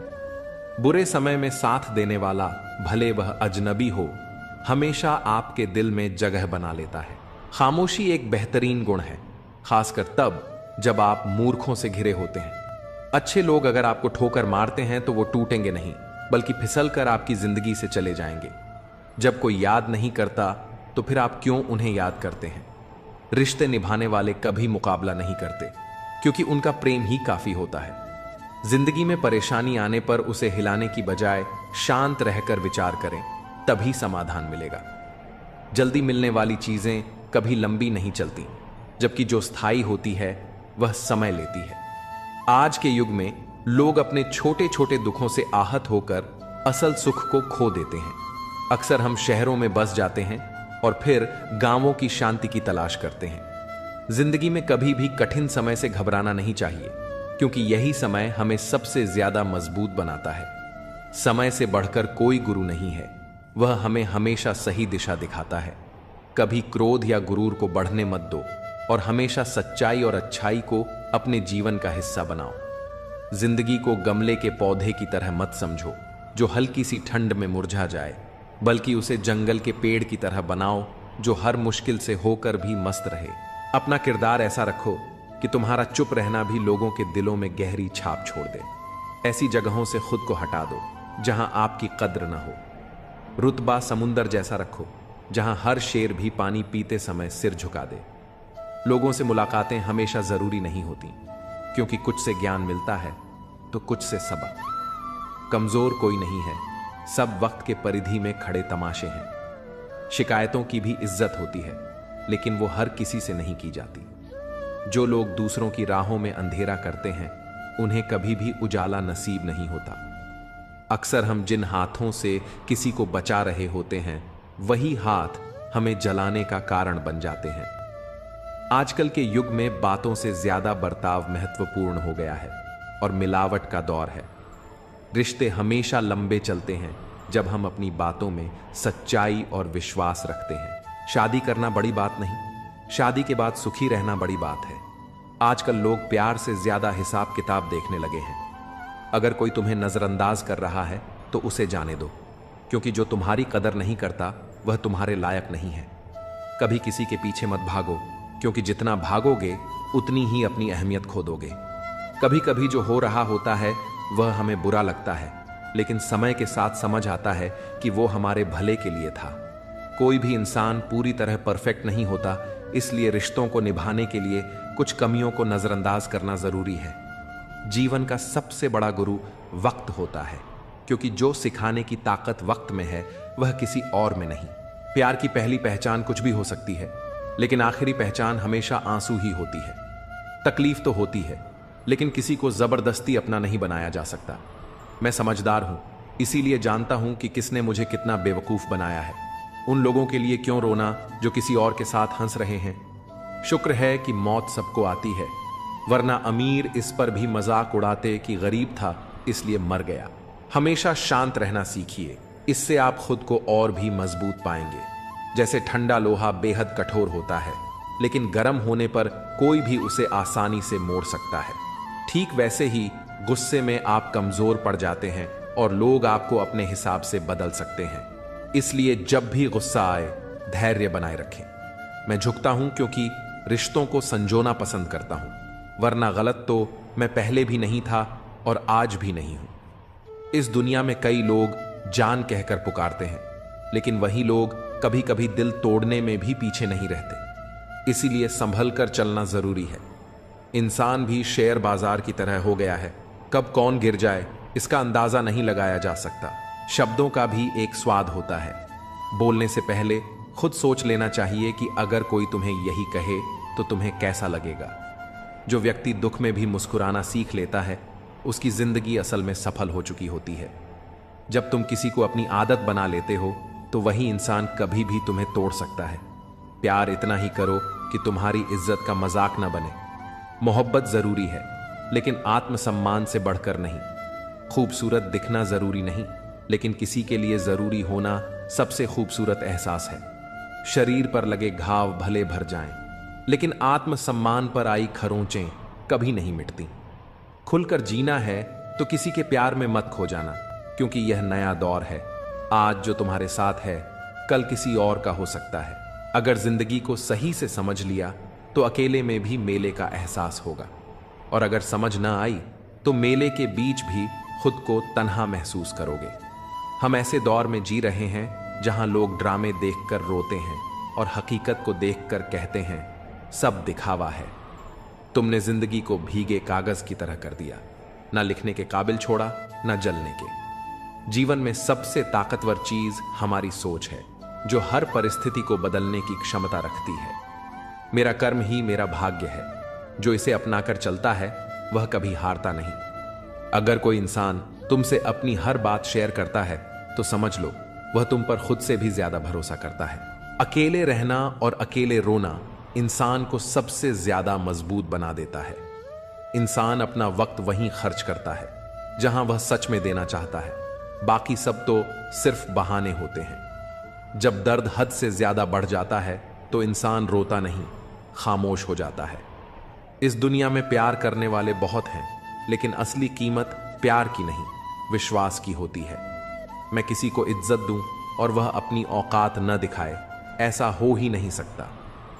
बुरे समय में साथ देने वाला, भले वह अजनबी हो, हमेशा आपके दिल में जगह बना लेता है। खामोशी एक बेहतरीन गुण है, खासकर तब जब आप मूर्खों से घिरे होते हैं। अच्छे लोग अगर आपको ठोकर मारते हैं तो वो टूटेंगे नहीं बल्कि फिसल कर आपकी जिंदगी से चले जाएंगे। जब कोई याद नहीं करता तो फिर आप क्यों उन्हें याद करते हैं? रिश्ते निभाने वाले कभी मुकाबला नहीं करते, क्योंकि उनका प्रेम ही काफी होता है। जिंदगी में परेशानी आने पर उसे हिलाने की बजाय शांत रहकर विचार करें, तभी समाधान मिलेगा। जल्दी मिलने वाली चीजें कभी लंबी नहीं चलती, जबकि जो स्थायी होती है वह समय लेती है। आज के युग में लोग अपने छोटे छोटे दुखों से आहत होकर असल सुख को खो देते हैं। अक्सर हम शहरों में बस जाते हैं और फिर गांवों की शांति की तलाश करते हैं। जिंदगी में कभी भी कठिन समय से घबराना नहीं चाहिए, क्योंकि यही समय हमें सबसे ज्यादा मजबूत बनाता है। समय से बढ़कर कोई गुरु नहीं है, वह हमें हमेशा सही दिशा दिखाता है। कभी क्रोध या गुरूर को बढ़ने मत दो और हमेशा सच्चाई और अच्छाई को अपने जीवन का हिस्सा बनाओ। जिंदगी को गमले के पौधे की तरह मत समझो जो हल्की सी ठंड में मुरझा जाए, बल्कि उसे जंगल के पेड़ की तरह बनाओ जो हर मुश्किल से होकर भी मस्त रहे। अपना किरदार ऐसा रखो कि तुम्हारा चुप रहना भी लोगों के दिलों में गहरी छाप छोड़ दे। ऐसी जगहों से खुद को हटा दो जहां आपकी कद्र न हो। रुतबा समुंदर जैसा रखो जहां हर शेर भी पानी पीते समय सिर झुका दे। लोगों से मुलाकातें हमेशा जरूरी नहीं होती, क्योंकि कुछ से ज्ञान मिलता है तो कुछ से सबक। कमजोर कोई नहीं है, सब वक्त के परिधि में खड़े तमाशे हैं। शिकायतों की भी इज्जत होती है, लेकिन वो हर किसी से नहीं की जाती। जो लोग दूसरों की राहों में अंधेरा करते हैं उन्हें कभी भी उजाला नसीब नहीं होता। अक्सर हम जिन हाथों से किसी को बचा रहे होते हैं वही हाथ हमें जलाने का कारण बन जाते हैं। आजकल के युग में बातों से ज्यादा बर्ताव महत्वपूर्ण हो गया है और मिलावट का दौर है। रिश्ते हमेशा लंबे चलते हैं जब हम अपनी बातों में सच्चाई और विश्वास रखते हैं। शादी करना बड़ी बात नहीं, शादी के बाद सुखी रहना बड़ी बात है। आजकल लोग प्यार से ज्यादा हिसाब किताब देखने लगे हैं। अगर कोई तुम्हें नजरअंदाज कर रहा है तो उसे जाने दो, क्योंकि जो तुम्हारी कदर नहीं करता वह तुम्हारे लायक नहीं है। कभी किसी के पीछे मत भागो, क्योंकि जितना भागोगे उतनी ही अपनी अहमियत खो दोगे। कभी कभी जो हो रहा होता है वह हमें बुरा लगता है, लेकिन समय के साथ समझ आता है कि वो हमारे भले के लिए था। कोई भी इंसान पूरी तरह परफेक्ट नहीं होता, इसलिए रिश्तों को निभाने के लिए कुछ कमियों को नजरअंदाज करना जरूरी है। जीवन का सबसे बड़ा गुरु वक्त होता है, क्योंकि जो सिखाने की ताकत वक्त में है वह किसी और में नहीं। प्यार की पहली पहचान कुछ भी हो सकती है, लेकिन आखिरी पहचान हमेशा आंसू ही होती है। तकलीफ तो होती है, लेकिन किसी को जबरदस्ती अपना नहीं बनाया जा सकता। मैं समझदार हूं, इसीलिए जानता हूं कि किसने मुझे कितना बेवकूफ बनाया है। उन लोगों के लिए क्यों रोना जो किसी और के साथ हंस रहे हैं। शुक्र है कि मौत सबको आती है, वरना अमीर इस पर भी मजाक उड़ाते कि गरीब था इसलिए मर गया। हमेशा शांत रहना सीखिए, इससे आप खुद को और भी मजबूत पाएंगे। जैसे ठंडा लोहा बेहद कठोर होता है, लेकिन गर्म होने पर कोई भी उसे आसानी से मोड़ सकता है, ठीक वैसे ही गुस्से में आप कमजोर पड़ जाते हैं और लोग आपको अपने हिसाब से बदल सकते हैं। इसलिए जब भी गुस्सा आए धैर्य बनाए रखें। मैं झुकता हूं क्योंकि रिश्तों को संजोना पसंद करता हूं, वरना गलत तो मैं पहले भी नहीं था और आज भी नहीं हूं। इस दुनिया में कई लोग जान कहकर पुकारते हैं, लेकिन वही लोग कभी कभी दिल तोड़ने में भी पीछे नहीं रहते। इसीलिए संभल कर चलना जरूरी है। इंसान भी शेयर बाजार की तरह हो गया है, कब कौन गिर जाए इसका अंदाजा नहीं लगाया जा सकता। शब्दों का भी एक स्वाद होता है। बोलने से पहले खुद सोच लेना चाहिए कि अगर कोई तुम्हें यही कहे तो तुम्हें कैसा लगेगा। जो व्यक्ति दुख में भी मुस्कुराना सीख लेता है, उसकी जिंदगी असल में सफल हो चुकी होती है। जब तुम किसी को अपनी आदत बना लेते हो तो वही इंसान कभी भी तुम्हें तोड़ सकता है। प्यार इतना ही करो कि तुम्हारी इज्जत का मजाक न बने। मोहब्बत जरूरी है, लेकिन आत्मसम्मान से बढ़कर नहीं। खूबसूरत दिखना जरूरी नहीं, लेकिन किसी के लिए जरूरी होना सबसे खूबसूरत एहसास है। शरीर पर लगे घाव भले भर जाएं, लेकिन आत्मसम्मान पर आई खरोंचें कभी नहीं मिटती। खुलकर जीना है तो किसी के प्यार में मत खो जाना, क्योंकि यह नया दौर है। आज जो तुम्हारे साथ है कल किसी और का हो सकता है। अगर जिंदगी को सही से समझ लिया तो अकेले में भी मेले का एहसास होगा, और अगर समझ ना आई तो मेले के बीच भी खुद को तन्हा महसूस करोगे। हम ऐसे दौर में जी रहे हैं जहां लोग ड्रामे देखकर रोते हैं और हकीकत को देखकर कहते हैं सब दिखावा है। तुमने जिंदगी को भीगे कागज की तरह कर दिया, ना लिखने के काबिल छोड़ा ना जलने के। जीवन में सबसे ताकतवर चीज हमारी सोच है, जो हर परिस्थिति को बदलने की क्षमता रखती है। मेरा कर्म ही मेरा भाग्य है, जो इसे अपनाकर चलता है वह कभी हारता नहीं। अगर कोई इंसान तुमसे अपनी हर बात शेयर करता है तो समझ लो वह तुम पर खुद से भी ज्यादा भरोसा करता है। अकेले रहना और अकेले रोना इंसान को सबसे ज्यादा मजबूत बना देता है। इंसान अपना वक्त वहीं खर्च करता है जहां वह सच में देना चाहता है, बाकी सब तो सिर्फ बहाने होते हैं। जब दर्द हद से ज्यादा बढ़ जाता है तो इंसान रोता नहीं, खामोश हो जाता है। इस दुनिया में प्यार करने वाले बहुत हैं, लेकिन असली कीमत प्यार की नहीं, विश्वास की होती है। मैं किसी को इज्जत दूं और वह अपनी औकात न दिखाए, ऐसा हो ही नहीं सकता।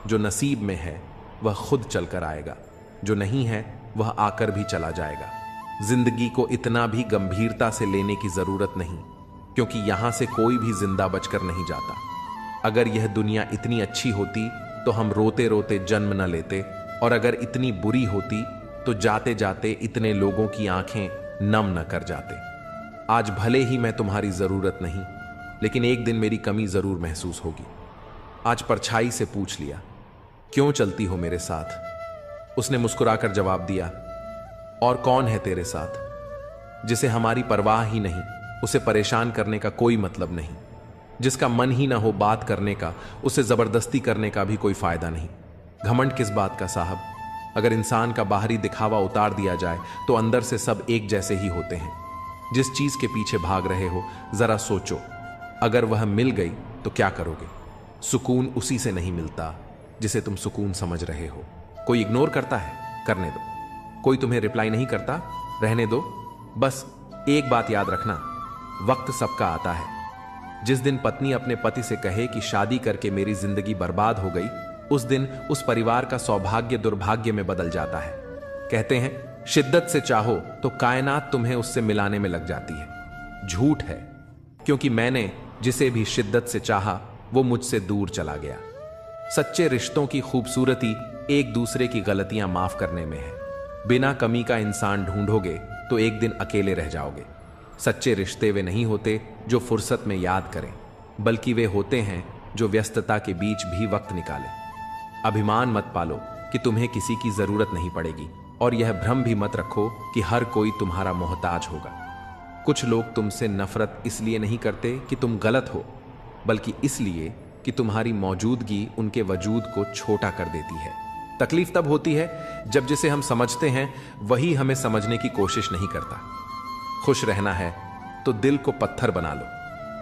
जो नसीब में है वह खुद चलकर आएगा, जो नहीं है वह आकर भी चला जाएगा। जिंदगी को इतना भी गंभीरता से लेने की जरूरत नहीं, क्योंकि यहां से कोई भी जिंदा बचकर नहीं जाता। अगर यह दुनिया इतनी अच्छी होती तो हम रोते रोते जन्म न लेते, और अगर इतनी बुरी होती तो जाते जाते इतने लोगों की आंखें नम न कर जाते। आज भले ही मैं तुम्हारी जरूरत नहीं, लेकिन एक दिन मेरी कमी जरूर महसूस होगी। आज परछाई से पूछ लिया, क्यों चलती हो मेरे साथ? उसने मुस्कुराकर जवाब दिया, और कौन है तेरे साथ? जिसे हमारी परवाह ही नहीं, उसे परेशान करने का कोई मतलब नहीं। जिसका मन ही ना हो बात करने का, उसे जबरदस्ती करने का भी कोई फायदा नहीं। घमंड किस बात का साहब? अगर इंसान का बाहरी दिखावा उतार दिया जाए तो अंदर से सब एक जैसे ही होते हैं। जिस चीज के पीछे भाग रहे हो जरा सोचो, अगर वह मिल गई तो क्या करोगे? सुकून उसी से नहीं मिलता जिसे तुम सुकून समझ रहे हो। कोई इग्नोर करता है, करने दो। कोई तुम्हें रिप्लाई नहीं करता, रहने दो। बस एक बात याद रखना, वक्त सबका आता है। जिस दिन पत्नी अपने पति से कहे कि शादी करके मेरी जिंदगी बर्बाद हो गई, उस दिन उस परिवार का सौभाग्य दुर्भाग्य में बदल जाता है। कहते हैं शिद्दत से चाहो तो कायनात तुम्हें उससे मिलाने में लग जाती है। झूठ है, क्योंकि मैंने जिसे भी शिद्दत से चाहा वो मुझसे दूर चला गया। सच्चे रिश्तों की खूबसूरती एक दूसरे की गलतियां माफ करने में है। बिना कमी का इंसान ढूंढोगे तो एक दिन अकेले रह जाओगे। सच्चे रिश्ते वे नहीं होते जो फुर्सत में याद करें, बल्कि वे होते हैं जो व्यस्तता के बीच भी वक्त निकालें। अभिमान मत पालो कि तुम्हें किसी की जरूरत नहीं पड़ेगी, और यह भ्रम भी मत रखो कि हर कोई तुम्हारा मोहताज होगा। कुछ लोग तुमसे नफरत इसलिए नहीं करते कि तुम गलत हो, बल्कि इसलिए कि तुम्हारी मौजूदगी उनके वजूद को छोटा कर देती है। तकलीफ तब होती है जब जिसे हम समझते हैं वही हमें समझने की कोशिश नहीं करता। खुश रहना है तो दिल को पत्थर बना लो,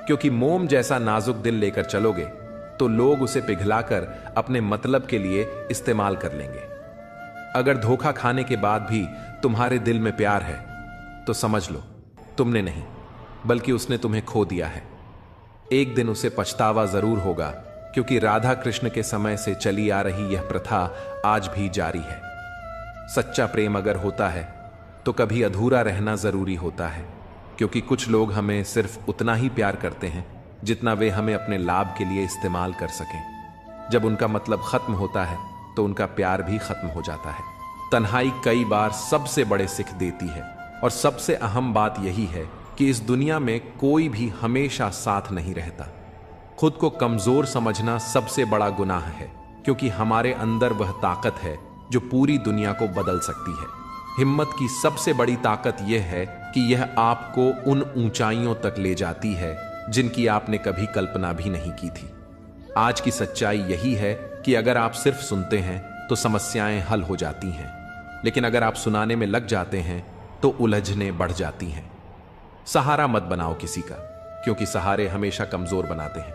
क्योंकि मोम जैसा नाजुक दिल लेकर चलोगे तो लोग उसे पिघलाकर अपने मतलब के लिए इस्तेमाल कर लेंगे। अगर धोखा खाने के बाद भी तुम्हारे दिल में प्यार है तो समझ लो तुमने नहीं बल्कि उसने तुम्हें खो दिया है। एक दिन उसे पछतावा जरूर होगा, क्योंकि राधा कृष्ण के समय से चली आ रही यह प्रथा आज भी जारी है। सच्चा प्रेम अगर होता है तो कभी अधूरा रहना जरूरी होता है, क्योंकि कुछ लोग हमें सिर्फ उतना ही प्यार करते हैं जितना वे हमें अपने लाभ के लिए इस्तेमाल कर सकें। जब उनका मतलब खत्म होता है तो उनका प्यार भी खत्म हो जाता है। तन्हाई कई बार सबसे बड़े सिख देती है, और सबसे अहम बात यही है कि इस दुनिया में कोई भी हमेशा साथ नहीं रहता। खुद को कमजोर समझना सबसे बड़ा गुनाह है, क्योंकि हमारे अंदर वह ताकत है जो पूरी दुनिया को बदल सकती है। हिम्मत की सबसे बड़ी ताकत यह है कि यह आपको उन ऊंचाइयों तक ले जाती है जिनकी आपने कभी कल्पना भी नहीं की थी। आज की सच्चाई यही है कि अगर आप सिर्फ सुनते हैं तो समस्याएं हल हो जाती हैं, लेकिन अगर आप सुनाने में लग जाते हैं तो उलझने बढ़ जाती हैं। सहारा मत बनाओ किसी का, क्योंकि सहारे हमेशा कमजोर बनाते हैं।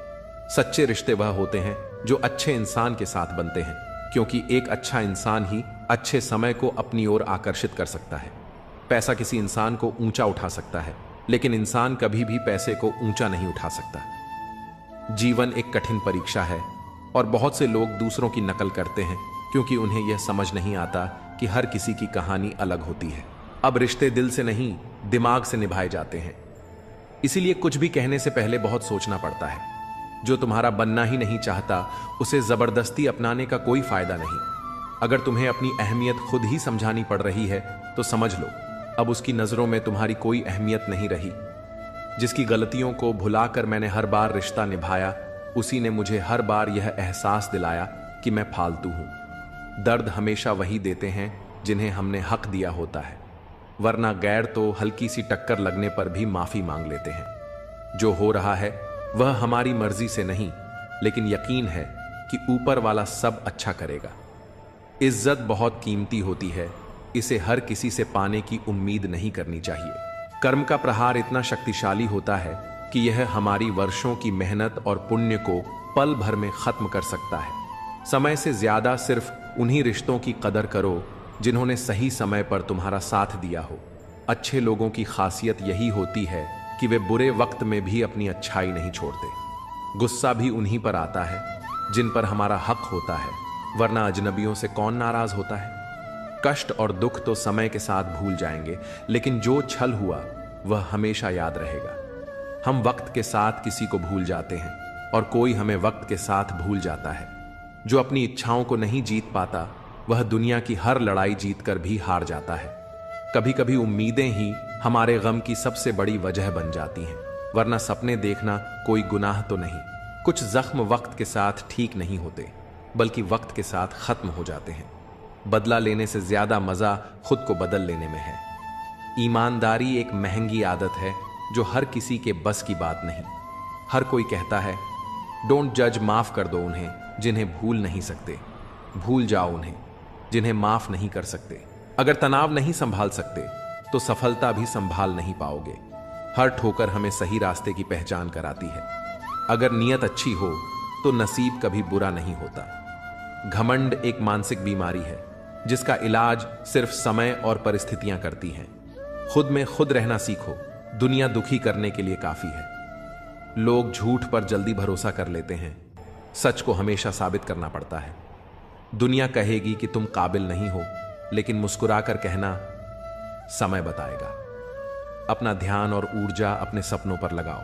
सच्चे रिश्ते वह होते हैं जो अच्छे इंसान के साथ बनते हैं, क्योंकि एक अच्छा इंसान ही अच्छे समय को अपनी ओर आकर्षित कर सकता है। पैसा किसी इंसान को ऊंचा उठा सकता है, लेकिन इंसान कभी भी पैसे को ऊंचा नहीं उठा सकता। जीवन एक कठिन परीक्षा है, और बहुत से लोग दूसरों की नकल करते हैं क्योंकि उन्हें यह समझ नहीं आता कि हर किसी की कहानी अलग होती है। अब रिश्ते दिल से नहीं, दिमाग से निभाए जाते हैं। इसीलिए कुछ भी कहने से पहले बहुत सोचना पड़ता है। जो तुम्हारा बनना ही नहीं चाहता उसे जबरदस्ती अपनाने का कोई फायदा नहीं। अगर तुम्हें अपनी अहमियत खुद ही समझानी पड़ रही है तो समझ लो अब उसकी नजरों में तुम्हारी कोई अहमियत नहीं रही। जिसकी गलतियों को भुलाकर मैंने हर बार रिश्ता निभाया, उसी ने मुझे हर बार यह एहसास दिलाया कि मैं फालतू हूं। दर्द हमेशा वही देते हैं जिन्हें हमने हक दिया होता है, वरना गैर तो हल्की सी टक्कर लगने पर भी माफी मांग लेते हैं। जो हो रहा है वह हमारी मर्जी से नहीं, लेकिन यकीन है कि ऊपर वाला सब अच्छा करेगा। इज्जत बहुत कीमती होती है, इसे हर किसी से पाने की उम्मीद नहीं करनी चाहिए। कर्म का प्रहार इतना शक्तिशाली होता है कि यह हमारी वर्षों की मेहनत और पुण्य को पल भर में खत्म कर सकता है। समय से ज्यादा सिर्फ उन्हीं रिश्तों की कदर करो जिन्होंने सही समय पर तुम्हारा साथ दिया हो। अच्छे लोगों की खासियत यही होती है कि वे बुरे वक्त में भी अपनी अच्छाई नहीं छोड़ते। गुस्सा भी उन्हीं पर आता है जिन पर हमारा हक होता है, वरना अजनबियों से कौन नाराज होता है। कष्ट और दुख तो समय के साथ भूल जाएंगे, लेकिन जो छल हुआ वह हमेशा याद रहेगा। हम वक्त के साथ किसी को भूल जाते हैं और कोई हमें वक्त के साथ भूल जाता है। जो अपनी इच्छाओं को नहीं जीत पाता वह दुनिया की हर लड़ाई जीतकर भी हार जाता है। कभी कभी उम्मीदें ही हमारे गम की सबसे बड़ी वजह बन जाती हैं, वरना सपने देखना कोई गुनाह तो नहीं। कुछ जख्म वक्त के साथ ठीक नहीं होते, बल्कि वक्त के साथ खत्म हो जाते हैं। बदला लेने से ज्यादा मजा खुद को बदल लेने में है। ईमानदारी एक महंगी आदत है जो हर किसी के बस की बात नहीं। हर कोई कहता है डोंट जज, माफ कर दो उन्हें जिन्हें भूल नहीं सकते, भूल जाओ उन्हें जिन्हें माफ नहीं कर सकते। अगर तनाव नहीं संभाल सकते तो सफलता भी संभाल नहीं पाओगे। हर ठोकर हमें सही रास्ते की पहचान कराती है। अगर नीयत अच्छी हो तो नसीब कभी बुरा नहीं होता। घमंड एक मानसिक बीमारी है जिसका इलाज सिर्फ समय और परिस्थितियां करती हैं। खुद में खुद रहना सीखो, दुनिया दुखी करने के लिए काफी है। लोग झूठ पर जल्दी भरोसा कर लेते हैं, सच को हमेशा साबित करना पड़ता है। दुनिया कहेगी कि तुम काबिल नहीं हो, लेकिन मुस्कुराकर कहना समय बताएगा। अपना ध्यान और ऊर्जा अपने सपनों पर लगाओ,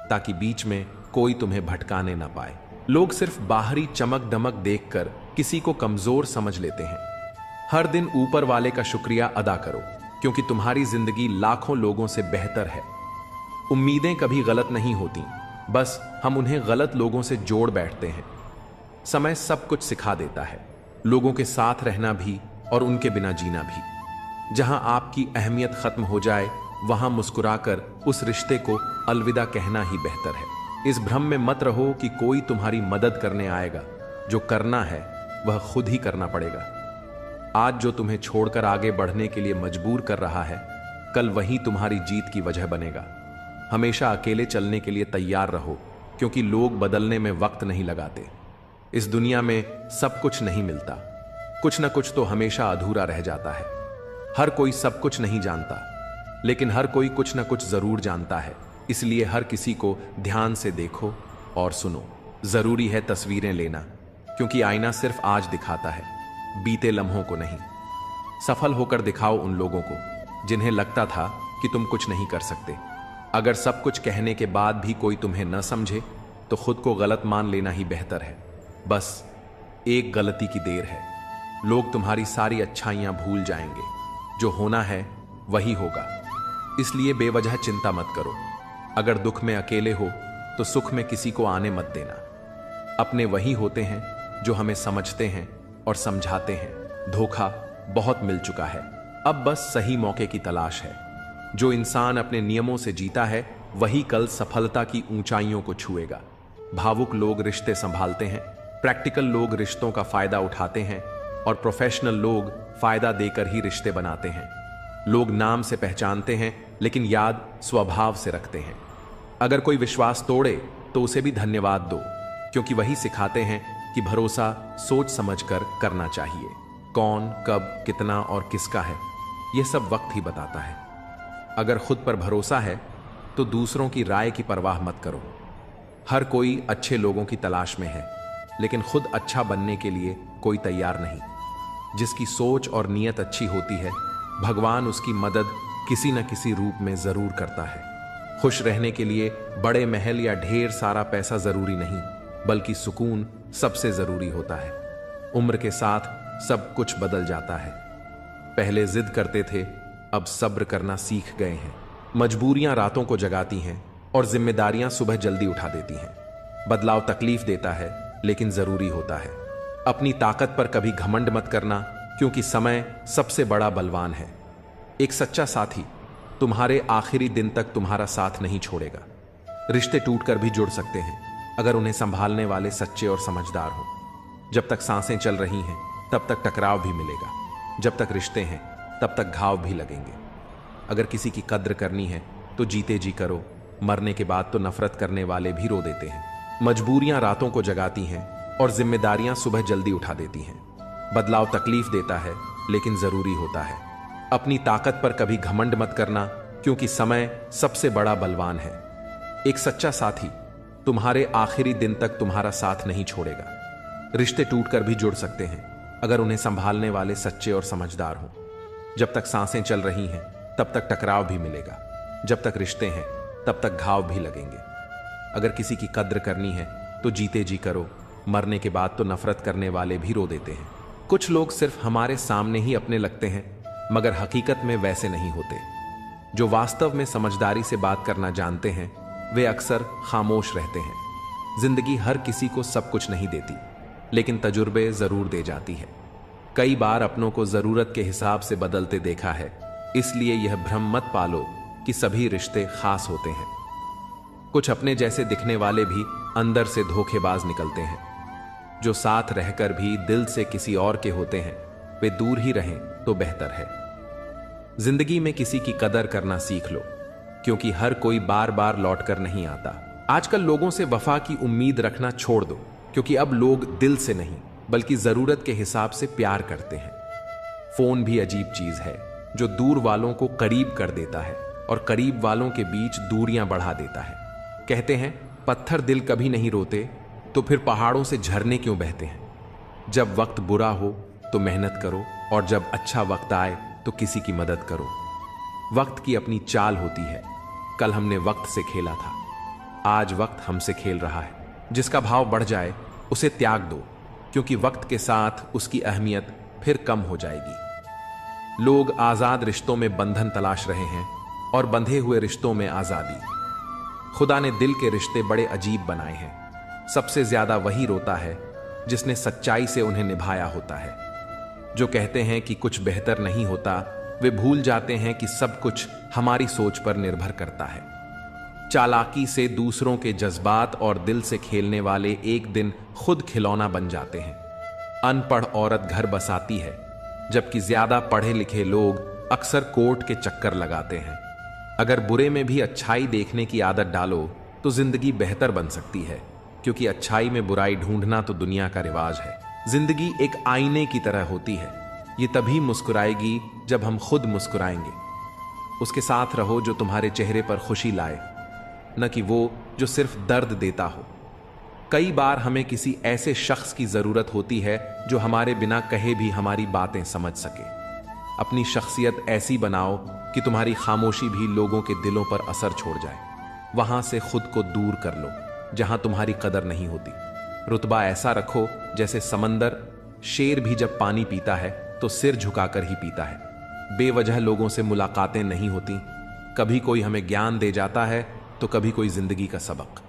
ताकि बीच में कोई तुम्हें भटकाने ना पाए। लोग सिर्फ बाहरी चमक दमक देखकर किसी को कमजोर समझ लेते हैं। हर दिन ऊपर वाले का शुक्रिया अदा करो, क्योंकि तुम्हारी जिंदगी लाखों लोगों से बेहतर है। उम्मीदें कभी गलत नहीं होती, बस हम उन्हें गलत लोगों से जोड़ बैठते हैं। समय सब कुछ सिखा देता है, लोगों के साथ रहना भी और उनके बिना जीना भी। जहां आपकी अहमियत खत्म हो जाए वहां मुस्कुराकर उस रिश्ते को अलविदा कहना ही बेहतर है। इस भ्रम में मत रहो कि कोई तुम्हारी मदद करने आएगा। जो करना है वह खुद ही करना पड़ेगा। आज जो तुम्हें छोड़कर आगे बढ़ने के लिए मजबूर कर रहा है, कल वही तुम्हारी जीत की वजह बनेगा। हमेशा अकेले चलने के लिए तैयार रहो, क्योंकि लोग बदलने में वक्त नहीं लगाते। इस दुनिया में सब कुछ नहीं मिलता, कुछ न कुछ तो हमेशा अधूरा रह जाता है। हर कोई सब कुछ नहीं जानता, लेकिन हर कोई कुछ न कुछ जरूर जानता है। इसलिए हर किसी को ध्यान से देखो और सुनो। जरूरी है तस्वीरें लेना, क्योंकि आईना सिर्फ आज दिखाता है, बीते लम्हों को नहीं। सफल होकर दिखाओ उन लोगों को जिन्हें लगता था कि तुम कुछ नहीं कर सकते। अगर सब कुछ कहने के बाद भी कोई तुम्हें न समझे, तो खुद को गलत मान लेना ही बेहतर है। बस एक गलती की देर है। लोग तुम्हारी सारी अच्छाइयां भूल जाएंगे। जो होना है वही होगा, इसलिए बेवजह चिंता मत करो। अगर दुख में अकेले हो तो सुख में किसी को आने मत देना। अपने वही होते हैं जो हमें समझते हैं और समझाते हैं। धोखा बहुत मिल चुका है, अब बस सही मौके की तलाश है। जो इंसान अपने नियमों से जीता है वही कल सफलता की ऊंचाइयों को छुएगा। भावुक लोग रिश्ते संभालते हैं, प्रैक्टिकल लोग रिश्तों का फायदा उठाते हैं और प्रोफेशनल लोग फायदा देकर ही रिश्ते बनाते हैं। लोग नाम से पहचानते हैं, लेकिन याद स्वभाव से रखते हैं। अगर कोई विश्वास तोड़े तो उसे भी धन्यवाद दो, क्योंकि वही सिखाते हैं कि भरोसा सोच समझकर करना चाहिए। कौन, कब, कितना और किसका है, यह सब वक्त ही बताता है। अगर खुद पर भरोसा है तो दूसरों की राय की परवाह मत करो। हर कोई अच्छे लोगों की तलाश में है, लेकिन खुद अच्छा बनने के लिए कोई तैयार नहीं। जिसकी सोच और नीयत अच्छी होती है, भगवान उसकी मदद किसी न किसी रूप में जरूर करता है। खुश रहने के लिए बड़े महल या ढेर सारा पैसा जरूरी नहीं, बल्कि सुकून सबसे जरूरी होता है। उम्र के साथ सब कुछ बदल जाता है। पहले जिद करते थे, अब सब्र करना सीख गए हैं। मजबूरियां रातों को जगाती हैं और जिम्मेदारियां सुबह जल्दी उठा देती हैं। बदलाव तकलीफ देता है, लेकिन जरूरी होता है। अपनी ताकत पर कभी घमंड मत करना, क्योंकि समय सबसे बड़ा बलवान है। एक सच्चा साथी तुम्हारे आखिरी दिन तक तुम्हारा साथ नहीं छोड़ेगा। रिश्ते टूटकर भी जुड़ सकते हैं, अगर उन्हें संभालने वाले सच्चे और समझदार हो। जब तक सांसें चल रही हैं तब तक टकराव भी मिलेगा, जब तक रिश्ते हैं तब तक घाव भी लगेंगे। अगर किसी की कद्र करनी है तो जीते जी करो, मरने के बाद तो नफरत करने वाले भी रो देते हैं। मजबूरियां रातों को जगाती हैं और जिम्मेदारियां सुबह जल्दी उठा देती हैं। बदलाव तकलीफ देता है, लेकिन जरूरी होता है। अपनी ताकत पर कभी घमंड मत करना, क्योंकि समय सबसे बड़ा बलवान है। एक सच्चा साथी तुम्हारे आखिरी दिन तक तुम्हारा साथ नहीं छोड़ेगा। रिश्ते टूटकर भी जुड़ सकते हैं, अगर उन्हें संभालने वाले सच्चे और समझदार हों। जब तक सांसें चल रही हैं तब तक टकराव भी मिलेगा, जब तक रिश्ते हैं तब तक घाव भी लगेंगे। अगर किसी की कद्र करनी है तो जीते जी करो, मरने के बाद तो नफरत करने वाले भी रो देते हैं। कुछ लोग सिर्फ हमारे सामने ही अपने लगते हैं, मगर हकीकत में वैसे नहीं होते। जो वास्तव में समझदारी से बात करना जानते हैं वे अक्सर खामोश रहते हैं। जिंदगी हर किसी को सब कुछ नहीं देती, लेकिन तजुर्बे जरूर दे जाती है। कई बार अपनों को जरूरत के हिसाब से बदलते देखा है, इसलिए यह भ्रम मत पालो कि सभी रिश्ते खास होते हैं। कुछ अपने जैसे दिखने वाले भी अंदर से धोखेबाज निकलते हैं। जो साथ रहकर भी दिल से किसी और के होते हैं, वे दूर ही रहें तो बेहतर है। जिंदगी में किसी की कदर करना सीख लो, क्योंकि हर कोई बार बार लौट कर नहीं आता। आजकल लोगों से वफा की उम्मीद रखना छोड़ दो, क्योंकि अब लोग दिल से नहीं बल्कि जरूरत के हिसाब से प्यार करते हैं। फोन भी अजीब चीज है, जो दूर वालों को करीब कर देता है और करीब वालों के बीच दूरियां बढ़ा देता है। कहते हैं पत्थर दिल कभी नहीं रोते, तो फिर पहाड़ों से झरने क्यों बहते हैं। जब वक्त बुरा हो तो मेहनत करो, और जब अच्छा वक्त आए तो किसी की मदद करो। वक्त की अपनी चाल होती है। कल हमने वक्त से खेला था, आज वक्त हमसे खेल रहा है। जिसका भाव बढ़ जाए उसे त्याग दो, क्योंकि वक्त के साथ उसकी अहमियत फिर कम हो जाएगी। लोग आजाद रिश्तों में बंधन तलाश रहे हैं और बंधे हुए रिश्तों में आजादी। खुदा ने दिल के रिश्ते बड़े अजीब बनाए हैं। सबसे ज्यादा वही रोता है जिसने सच्चाई से उन्हें निभाया होता है। जो कहते हैं कि कुछ बेहतर नहीं होता, वे भूल जाते हैं कि सब कुछ हमारी सोच पर निर्भर करता है। चालाकी से दूसरों के जज्बात और दिल से खेलने वाले एक दिन खुद खिलौना बन जाते हैं। अनपढ़ औरत घर बसाती है, जबकि ज्यादा पढ़े लिखे लोग अक्सर कोर्ट के चक्कर लगाते हैं। अगर बुरे में भी अच्छाई देखने की आदत डालो तो जिंदगी बेहतर बन सकती है, क्योंकि अच्छाई में बुराई ढूंढना तो दुनिया का रिवाज है। जिंदगी एक आईने की तरह होती है, ये तभी मुस्कुराएगी जब हम खुद मुस्कुराएंगे। उसके साथ रहो जो तुम्हारे चेहरे पर खुशी लाए, न कि वो जो सिर्फ दर्द देता हो। कई बार हमें किसी ऐसे शख्स की जरूरत होती है जो हमारे बिना कहे भी हमारी बातें समझ सके। अपनी शख्सियत ऐसी बनाओ कि तुम्हारी खामोशी भी लोगों के दिलों पर असर छोड़ जाए। वहां से खुद को दूर कर लो जहां तुम्हारी कदर नहीं होती। रुतबा ऐसा रखो जैसे समंदर, शेर भी जब पानी पीता है तो सिर झुकाकर ही पीता है। बेवजह लोगों से मुलाकातें नहीं होती, कभी कोई हमें ज्ञान दे जाता है तो कभी कोई जिंदगी का सबक।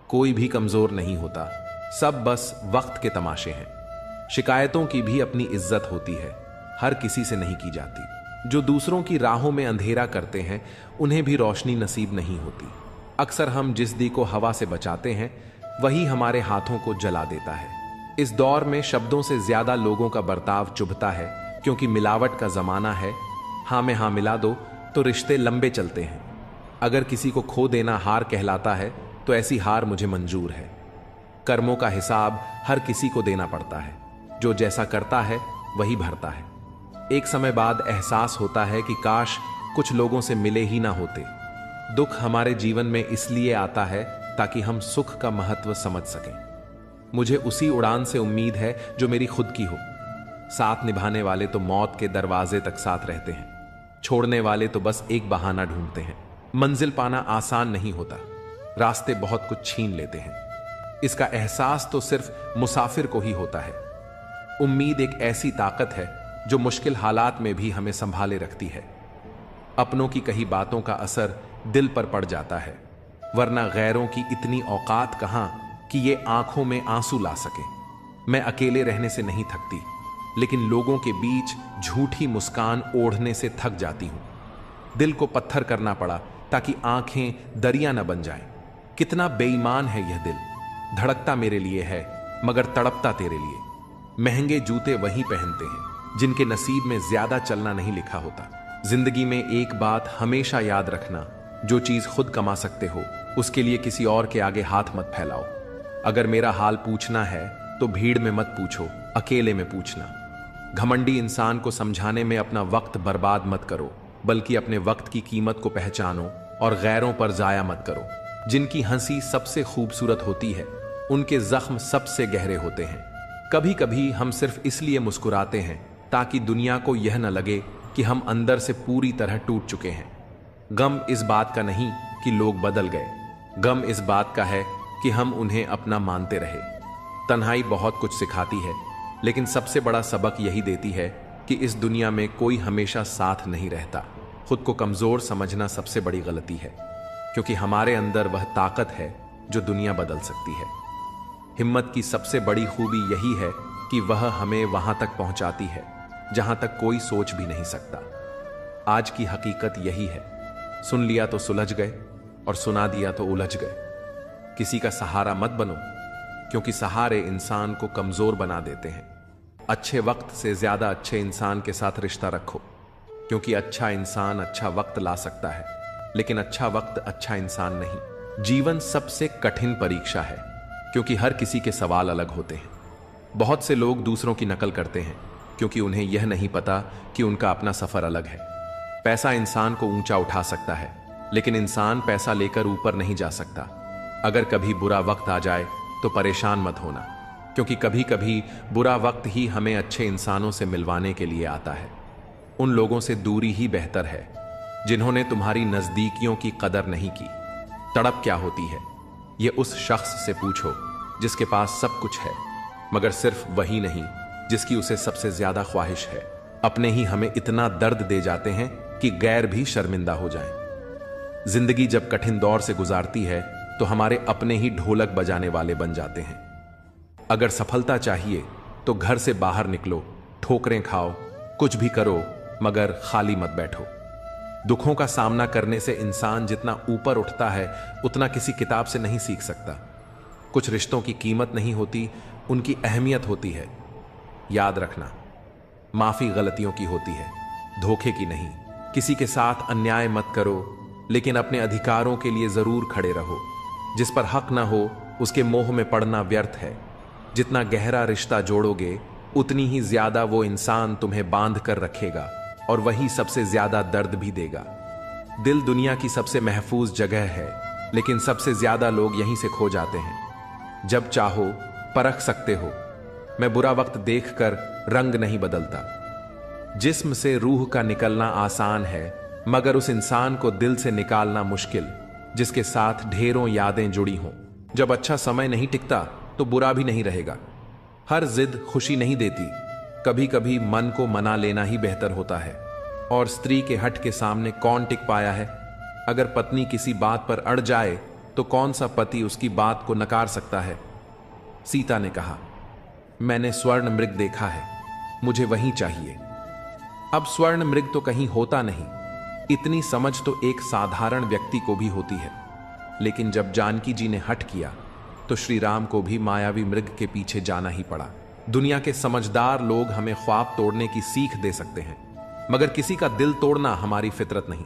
कोई भी कमजोर नहीं होता, सब बस वक्त के तमाशे हैं। शिकायतों की भी अपनी इज्जत होती है, हर किसी से नहीं की जाती। जो दूसरों की राहों में अंधेरा करते हैं उन्हें भी रोशनी नसीब नहीं होती। अक्सर हम जिस दी को हवा से बचाते हैं वही हमारे हाथों को जला देता है। इस दौर में शब्दों से ज्यादा लोगों का बर्ताव चुभता है, क्योंकि मिलावट का जमाना है। हाँ में हाँ मिला दो तो रिश्ते लंबे चलते हैं। अगर किसी को खो देना हार कहलाता है तो ऐसी हार मुझे मंजूर है। कर्मों का हिसाब हर किसी को देना पड़ता है, जो जैसा करता है वही भरता है। एक समय बाद एहसास होता है कि काश कुछ लोगों से मिले ही ना होते। दुख हमारे जीवन में इसलिए आता है ताकि हम सुख का महत्व समझ सकें। मुझे उसी उड़ान से उम्मीद है जो मेरी खुद की हो। साथ निभाने वाले तो मौत के दरवाजे तक साथ रहते हैं, छोड़ने वाले तो बस एक बहाना ढूंढते हैं। मंजिल पाना आसान नहीं होता, रास्ते बहुत कुछ छीन लेते हैं। इसका एहसास तो सिर्फ मुसाफिर को ही होता है। उम्मीद एक ऐसी ताकत है जो मुश्किल हालात में भी हमें संभाले रखती है। अपनों की कही बातों का असर दिल पर पड़ जाता है, वरना गैरों की इतनी औकात कहां कि ये आंखों में आंसू ला सके। मैं अकेले रहने से नहीं थकती, लेकिन लोगों के बीच झूठी मुस्कान ओढ़ने से थक जाती हूं। दिल को पत्थर करना पड़ा ताकि आंखें दरिया न बन जाएं। कितना बेईमान है यह दिल, धड़कता मेरे लिए है मगर तड़पता तेरे लिए। महंगे जूते वही पहनते हैं जिनके नसीब में ज्यादा चलना नहीं लिखा होता। जिंदगी में एक बात हमेशा याद रखना, जो चीज खुद कमा सकते हो उसके लिए किसी और के आगे हाथ मत फैलाओ। अगर मेरा हाल पूछना है तो भीड़ में मत पूछो, अकेले में पूछना। घमंडी इंसान को समझाने में अपना वक्त बर्बाद मत करो, बल्कि अपने वक्त की कीमत को पहचानो और गैरों पर जाया मत करो। जिनकी हंसी सबसे खूबसूरत होती है उनके जख्म सबसे गहरे होते हैं। कभी कभी हम सिर्फ इसलिए मुस्कुराते हैं ताकि दुनिया को यह न लगे कि हम अंदर से पूरी तरह टूट चुके हैं। गम इस बात का नहीं कि लोग बदल गए, गम इस बात का है कि हम उन्हें अपना मानते रहे। तन्हाई बहुत कुछ सिखाती है, लेकिन सबसे बड़ा सबक यही देती है कि इस दुनिया में कोई हमेशा साथ नहीं रहता। खुद को कमजोर समझना सबसे बड़ी गलती है, क्योंकि हमारे अंदर वह ताकत है जो दुनिया बदल सकती है। हिम्मत की सबसे बड़ी खूबी यही है कि वह हमें वहां तक पहुंचाती है जहां तक कोई सोच भी नहीं सकता। आज की हकीकत यही है, सुन लिया तो सुलझ गए और सुना दिया तो उलझ गए। किसी का सहारा मत बनो, क्योंकि सहारे इंसान को कमजोर बना देते हैं। अच्छे वक्त से ज्यादा अच्छे इंसान के साथ रिश्ता रखो, क्योंकि अच्छा इंसान अच्छा वक्त ला सकता है, लेकिन अच्छा वक्त अच्छा इंसान नहीं। जीवन सबसे कठिन परीक्षा है, क्योंकि हर किसी के सवाल अलग होते हैं। बहुत से लोग दूसरों की नकल करते हैं क्योंकि उन्हें यह नहीं पता कि उनका अपना सफर अलग है। पैसा इंसान को ऊंचा उठा सकता है, लेकिन इंसान पैसा लेकर ऊपर नहीं जा सकता। अगर कभी बुरा वक्त आ जाए तो परेशान मत होना, क्योंकि कभी कभी बुरा वक्त ही हमें अच्छे इंसानों से मिलवाने के लिए आता है। उन लोगों से दूरी ही बेहतर है जिन्होंने तुम्हारी नजदीकियों की कदर नहीं की। तड़प क्या होती है ये उस शख्स से पूछो जिसके पास सब कुछ है, मगर सिर्फ वही नहीं जिसकी उसे सबसे ज्यादा ख्वाहिश है। अपने ही हमें इतना दर्द दे जाते हैं कि गैर भी शर्मिंदा हो जाएं। जिंदगी जब कठिन दौर से गुजारती है तो हमारे अपने ही ढोलक बजाने वाले बन जाते हैं। अगर सफलता चाहिए तो घर से बाहर निकलो, ठोकरें खाओ, कुछ भी करो, मगर खाली मत बैठो। दुखों का सामना करने से इंसान जितना ऊपर उठता है उतना किसी किताब से नहीं सीख सकता। कुछ रिश्तों की कीमत नहीं होती, उनकी अहमियत होती है। याद रखना, माफी गलतियों की होती है, धोखे की नहीं। किसी के साथ अन्याय मत करो, लेकिन अपने अधिकारों के लिए जरूर खड़े रहो। जिस पर हक ना हो उसके मोह में पड़ना व्यर्थ है। जितना गहरा रिश्ता जोड़ोगे उतनी ही ज्यादा वो इंसान तुम्हें बांध कर रखेगा, और वही सबसे ज्यादा दर्द भी देगा। दिल दुनिया की सबसे महफूज जगह है, लेकिन सबसे ज्यादा लोग यहीं से खो जाते हैं। जब चाहो परख सकते हो। मैं बुरा वक्त देखकर रंग नहीं बदलता। जिस्म से रूह का निकलना आसान है, मगर उस इंसान को दिल से निकालना मुश्किल जिसके साथ ढेरों यादें जुड़ी हों। जब अच्छा समय नहीं टिकता तो बुरा भी नहीं रहेगा। हर जिद खुशी नहीं देती, कभी कभी मन को मना लेना ही बेहतर होता है। और स्त्री के हट के सामने कौन टिक पाया है? अगर पत्नी किसी बात पर अड़ जाए तो कौन सा पति उसकी बात को नकार सकता है? सीता ने कहा, मैंने स्वर्ण मृग देखा है, मुझे वही चाहिए। अब स्वर्ण मृग तो कहीं होता नहीं, इतनी समझ तो एक साधारण व्यक्ति को भी होती है। लेकिन जब जानकी जी ने हट किया तो श्री राम को भी मायावी मृग के पीछे जाना ही पड़ा। दुनिया के समझदार लोग हमें ख्वाब तोड़ने की सीख दे सकते हैं, मगर किसी का दिल तोड़ना हमारी फितरत नहीं।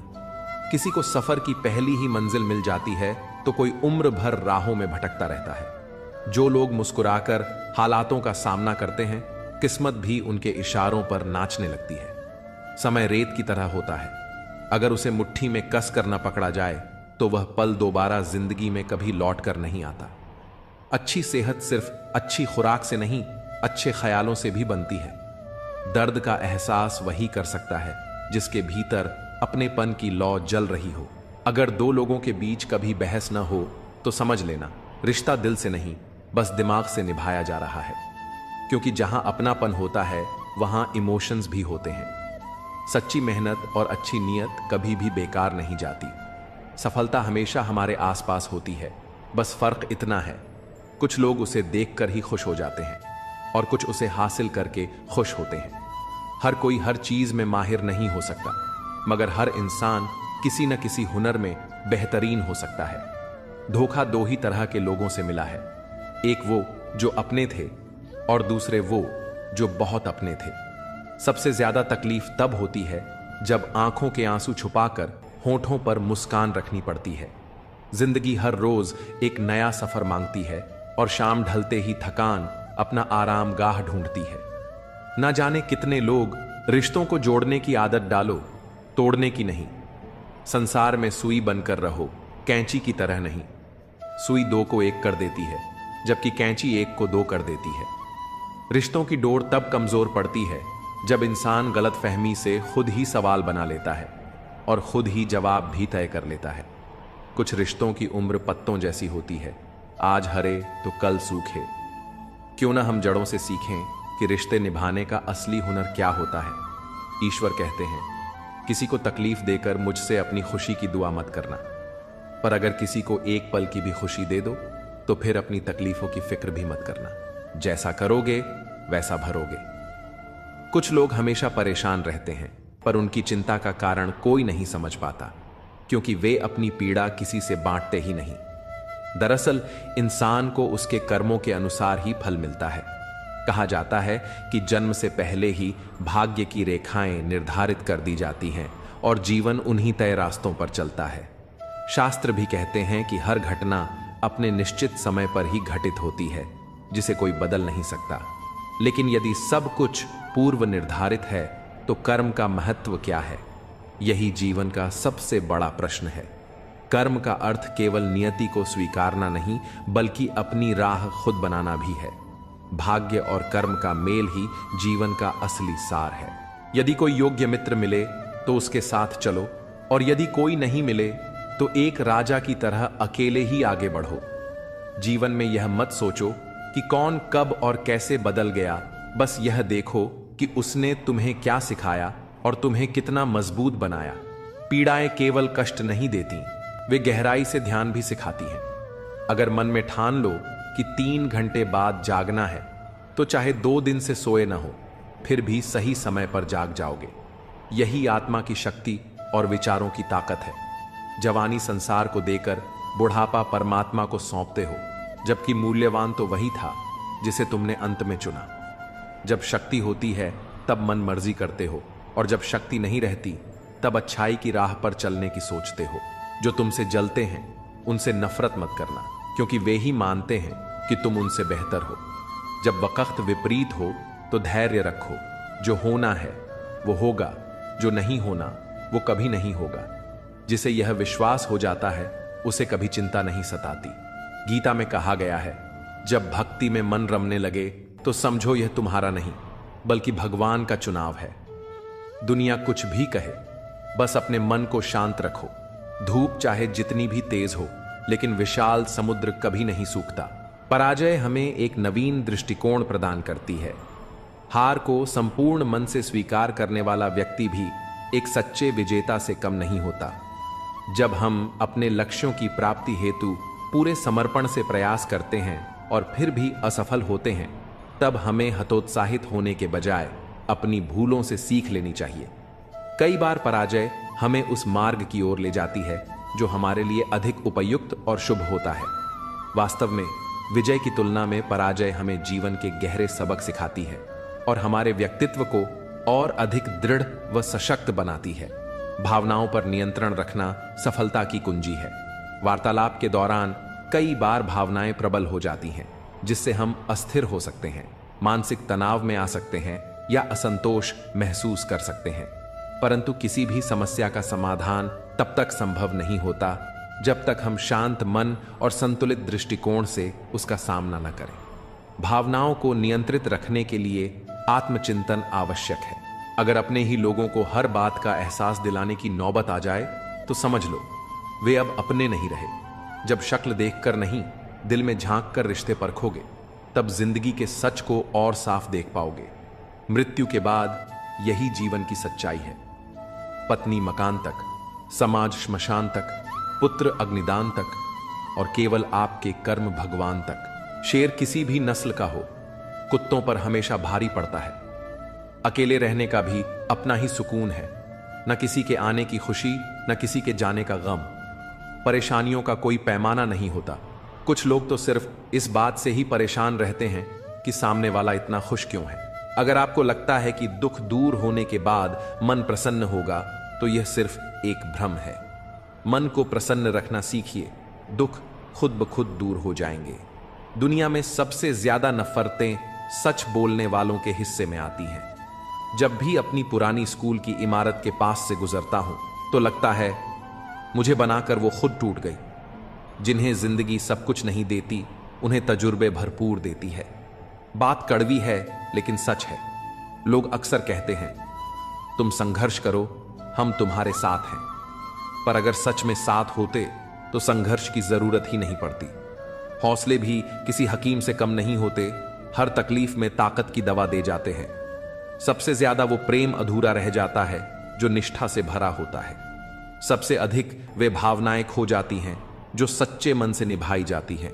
किसी को सफर की पहली ही मंजिल मिल जाती है तो कोई उम्र भर राहों में भटकता रहता है। जो लोग मुस्कुराकर हालातों का सामना करते हैं, किस्मत भी उनके इशारों पर नाचने लगती है। समय रेत की तरह होता है, अगर उसे मुट्ठी में कस कर न पकड़ा जाए तो वह पल दोबारा जिंदगी में कभी लौट कर नहीं आता। अच्छी सेहत सिर्फ अच्छी खुराक से नहीं, अच्छे ख्यालों से भी बनती है। दर्द का एहसास वही कर सकता है जिसके भीतर अपनेपन की लौ जल रही हो। अगर दो लोगों के बीच कभी बहस न हो तो समझ लेना रिश्ता दिल से नहीं, बस दिमाग से निभाया जा रहा है। क्योंकि जहां अपनापन होता है वहां इमोशंस भी होते हैं। सच्ची मेहनत और अच्छी नीयत कभी भी बेकार नहीं जाती। सफलता हमेशा हमारे आसपास होती है, बस फर्क इतना है, कुछ लोग उसे देखकर ही खुश हो जाते हैं और कुछ उसे हासिल करके खुश होते हैं। हर कोई हर चीज में माहिर नहीं हो सकता, मगर हर इंसान किसी न किसी हुनर में बेहतरीन हो सकता है। धोखा दो ही तरह के लोगों से मिला है, एक वो जो अपने थे और दूसरे वो जो बहुत अपने थे। सबसे ज्यादा तकलीफ तब होती है जब आंखों के आंसू छुपाकर होठों पर मुस्कान रखनी पड़ती है। जिंदगी हर रोज एक नया सफर मांगती है और शाम ढलते ही थकान अपना आराम गाह ढूंढती है। ना जाने कितने लोग रिश्तों को जोड़ने की आदत डालो, तोड़ने की नहीं। संसार में सुई बनकर रहो, कैंची की तरह नहीं। सुई दो को एक कर देती है, जबकि कैंची एक को दो कर देती है। रिश्तों की डोर तब कमजोर पड़ती है जब इंसान गलतफहमी से खुद ही सवाल बना लेता है और खुद ही जवाब भी तय कर लेता है। कुछ रिश्तों की उम्र पत्तों जैसी होती है, आज हरे तो कल सूखे। क्यों ना हम जड़ों से सीखें कि रिश्ते निभाने का असली हुनर क्या होता है। ईश्वर कहते हैं, किसी को तकलीफ देकर मुझसे अपनी खुशी की दुआ मत करना, पर अगर किसी को एक पल की भी खुशी दे दो तो फिर अपनी तकलीफों की फिक्र भी मत करना। जैसा करोगे वैसा भरोगे। कुछ लोग हमेशा परेशान रहते हैं, पर उनकी चिंता का कारण कोई नहीं समझ पाता, क्योंकि वे अपनी पीड़ा किसी से बांटते ही नहीं। दरअसल इंसान को उसके कर्मों के अनुसार ही फल मिलता है। कहा जाता है कि जन्म से पहले ही भाग्य की रेखाएं निर्धारित कर दी जाती हैं और जीवन उन्हीं तय रास्तों पर चलता है। शास्त्र भी कहते हैं कि हर घटना अपने निश्चित समय पर ही घटित होती है, जिसे कोई बदल नहीं सकता। लेकिन यदि सब कुछ पूर्व निर्धारित है तो कर्म का महत्व क्या है? यही जीवन का सबसे बड़ा प्रश्न है। कर्म का अर्थ केवल नियति को स्वीकारना नहीं, बल्कि अपनी राह खुद बनाना भी है। भाग्य और कर्म का मेल ही जीवन का असली सार है। यदि कोई योग्य मित्र मिले तो उसके साथ चलो, और यदि कोई नहीं मिले तो एक राजा की तरह अकेले ही आगे बढ़ो। जीवन में यह मत सोचो कि कौन कब और कैसे बदल गया, बस यह देखो कि उसने तुम्हें क्या सिखाया और तुम्हें कितना मजबूत बनाया। पीड़ाएं केवल कष्ट नहीं देती, वे गहराई से ध्यान भी सिखाती हैं। अगर मन में ठान लो कि 3 घंटे बाद जागना है, तो चाहे 2 दिन से सोए ना हो, फिर भी सही समय पर जाग जाओगे। यही आत्मा की शक्ति और विचारों की ताकत है। जवानी संसार को देकर बुढ़ापा परमात्मा को सौंपते हो, जबकि मूल्यवान तो वही था जिसे तुमने अंत में चुना। जब शक्ति होती है तब मन मर्जी करते हो, और जब शक्ति नहीं रहती तब अच्छाई की राह पर चलने की सोचते हो। जो तुमसे जलते हैं उनसे नफरत मत करना, क्योंकि वे ही मानते हैं कि तुम उनसे बेहतर हो। जब वक्त विपरीत हो तो धैर्य रखो। जो होना है वो होगा, जो नहीं होना वो कभी नहीं होगा। जिसे यह विश्वास हो जाता है उसे कभी चिंता नहीं सताती। गीता में कहा गया है, जब भक्ति में मन रमने लगे तो समझो यह तुम्हारा नहीं बल्कि भगवान का चुनाव है। दुनिया कुछ भी कहे, बस अपने मन को शांत रखो। धूप चाहे जितनी भी तेज हो, लेकिन विशाल समुद्र कभी नहीं सूखता। पराजय हमें एक नवीन दृष्टिकोण प्रदान करती है। हार को संपूर्ण मन से स्वीकार करने वाला व्यक्ति भी एक सच्चे विजेता से कम नहीं होता। जब हम अपने लक्ष्यों की प्राप्ति हेतु पूरे समर्पण से प्रयास करते हैं और फिर भी असफल होते हैं, तब हमें हतोत्साहित होने के बजाय अपनी भूलों से सीख लेनी चाहिए। कई बार पराजय हमें उस मार्ग की ओर ले जाती है जो हमारे लिए अधिक उपयुक्त और शुभ होता है। वास्तव में विजय की तुलना में पराजय हमें जीवन के गहरे सबक सिखाती है और हमारे व्यक्तित्व को और अधिक दृढ़ व सशक्त बनाती है। भावनाओं पर नियंत्रण रखना सफलता की कुंजी है। वार्तालाप के दौरान कई बार भावनाएं प्रबल हो जाती हैं, जिससे हम अस्थिर हो सकते हैं, मानसिक तनाव में आ सकते हैं या असंतोष महसूस कर सकते हैं। परंतु किसी भी समस्या का समाधान तब तक संभव नहीं होता जब तक हम शांत मन और संतुलित दृष्टिकोण से उसका सामना न करें। भावनाओं को नियंत्रित रखने के लिए आत्मचिंतन आवश्यक है। अगर अपने ही लोगों को हर बात का एहसास दिलाने की नौबत आ जाए तो समझ लो वे अब अपने नहीं रहे। जब शक्ल देखकर नहीं, दिल में झांक कर रिश्ते परखोगे, तब जिंदगी के सच को और साफ देख पाओगे। मृत्यु के बाद यही जीवन की सच्चाई है। पत्नी मकान तक, समाज श्मशान तक, पुत्र अग्निदान तक, और केवल आपके कर्म भगवान तक। शेर किसी भी नस्ल का हो, कुत्तों पर हमेशा भारी पड़ता है। अकेले रहने का भी अपना ही सुकून है। न किसी के आने की खुशी, न किसी के जाने का गम। परेशानियों का कोई पैमाना नहीं होता। कुछ लोग तो सिर्फ इस बात से ही परेशान रहते हैं कि सामने वाला इतना खुश क्यों है। अगर आपको लगता है कि दुख दूर होने के बाद मन प्रसन्न होगा, तो यह सिर्फ एक भ्रम है। मन को प्रसन्न रखना सीखिए, दुख खुद ब खुद दूर हो जाएंगे। दुनिया में सबसे ज्यादा नफरतें सच बोलने वालों के हिस्से में आती हैं। जब भी अपनी पुरानी स्कूल की इमारत के पास से गुजरता हूं तो लगता है मुझे बनाकर वो खुद टूट गई। जिन्हें जिंदगी सब कुछ नहीं देती, उन्हें तजुर्बे भरपूर देती है। बात कड़वी है लेकिन सच है। लोग अक्सर कहते हैं, तुम संघर्ष करो, हम तुम्हारे साथ हैं। पर अगर सच में साथ होते तो संघर्ष की जरूरत ही नहीं पड़ती। हौसले भी किसी हकीम से कम नहीं होते, हर तकलीफ में ताकत की दवा दे जाते हैं। सबसे ज्यादा वो प्रेम अधूरा रह जाता है जो निष्ठा से भरा होता है। सबसे अधिक वे भावनाएं खो जाती हैं जो सच्चे मन से निभाई जाती हैं।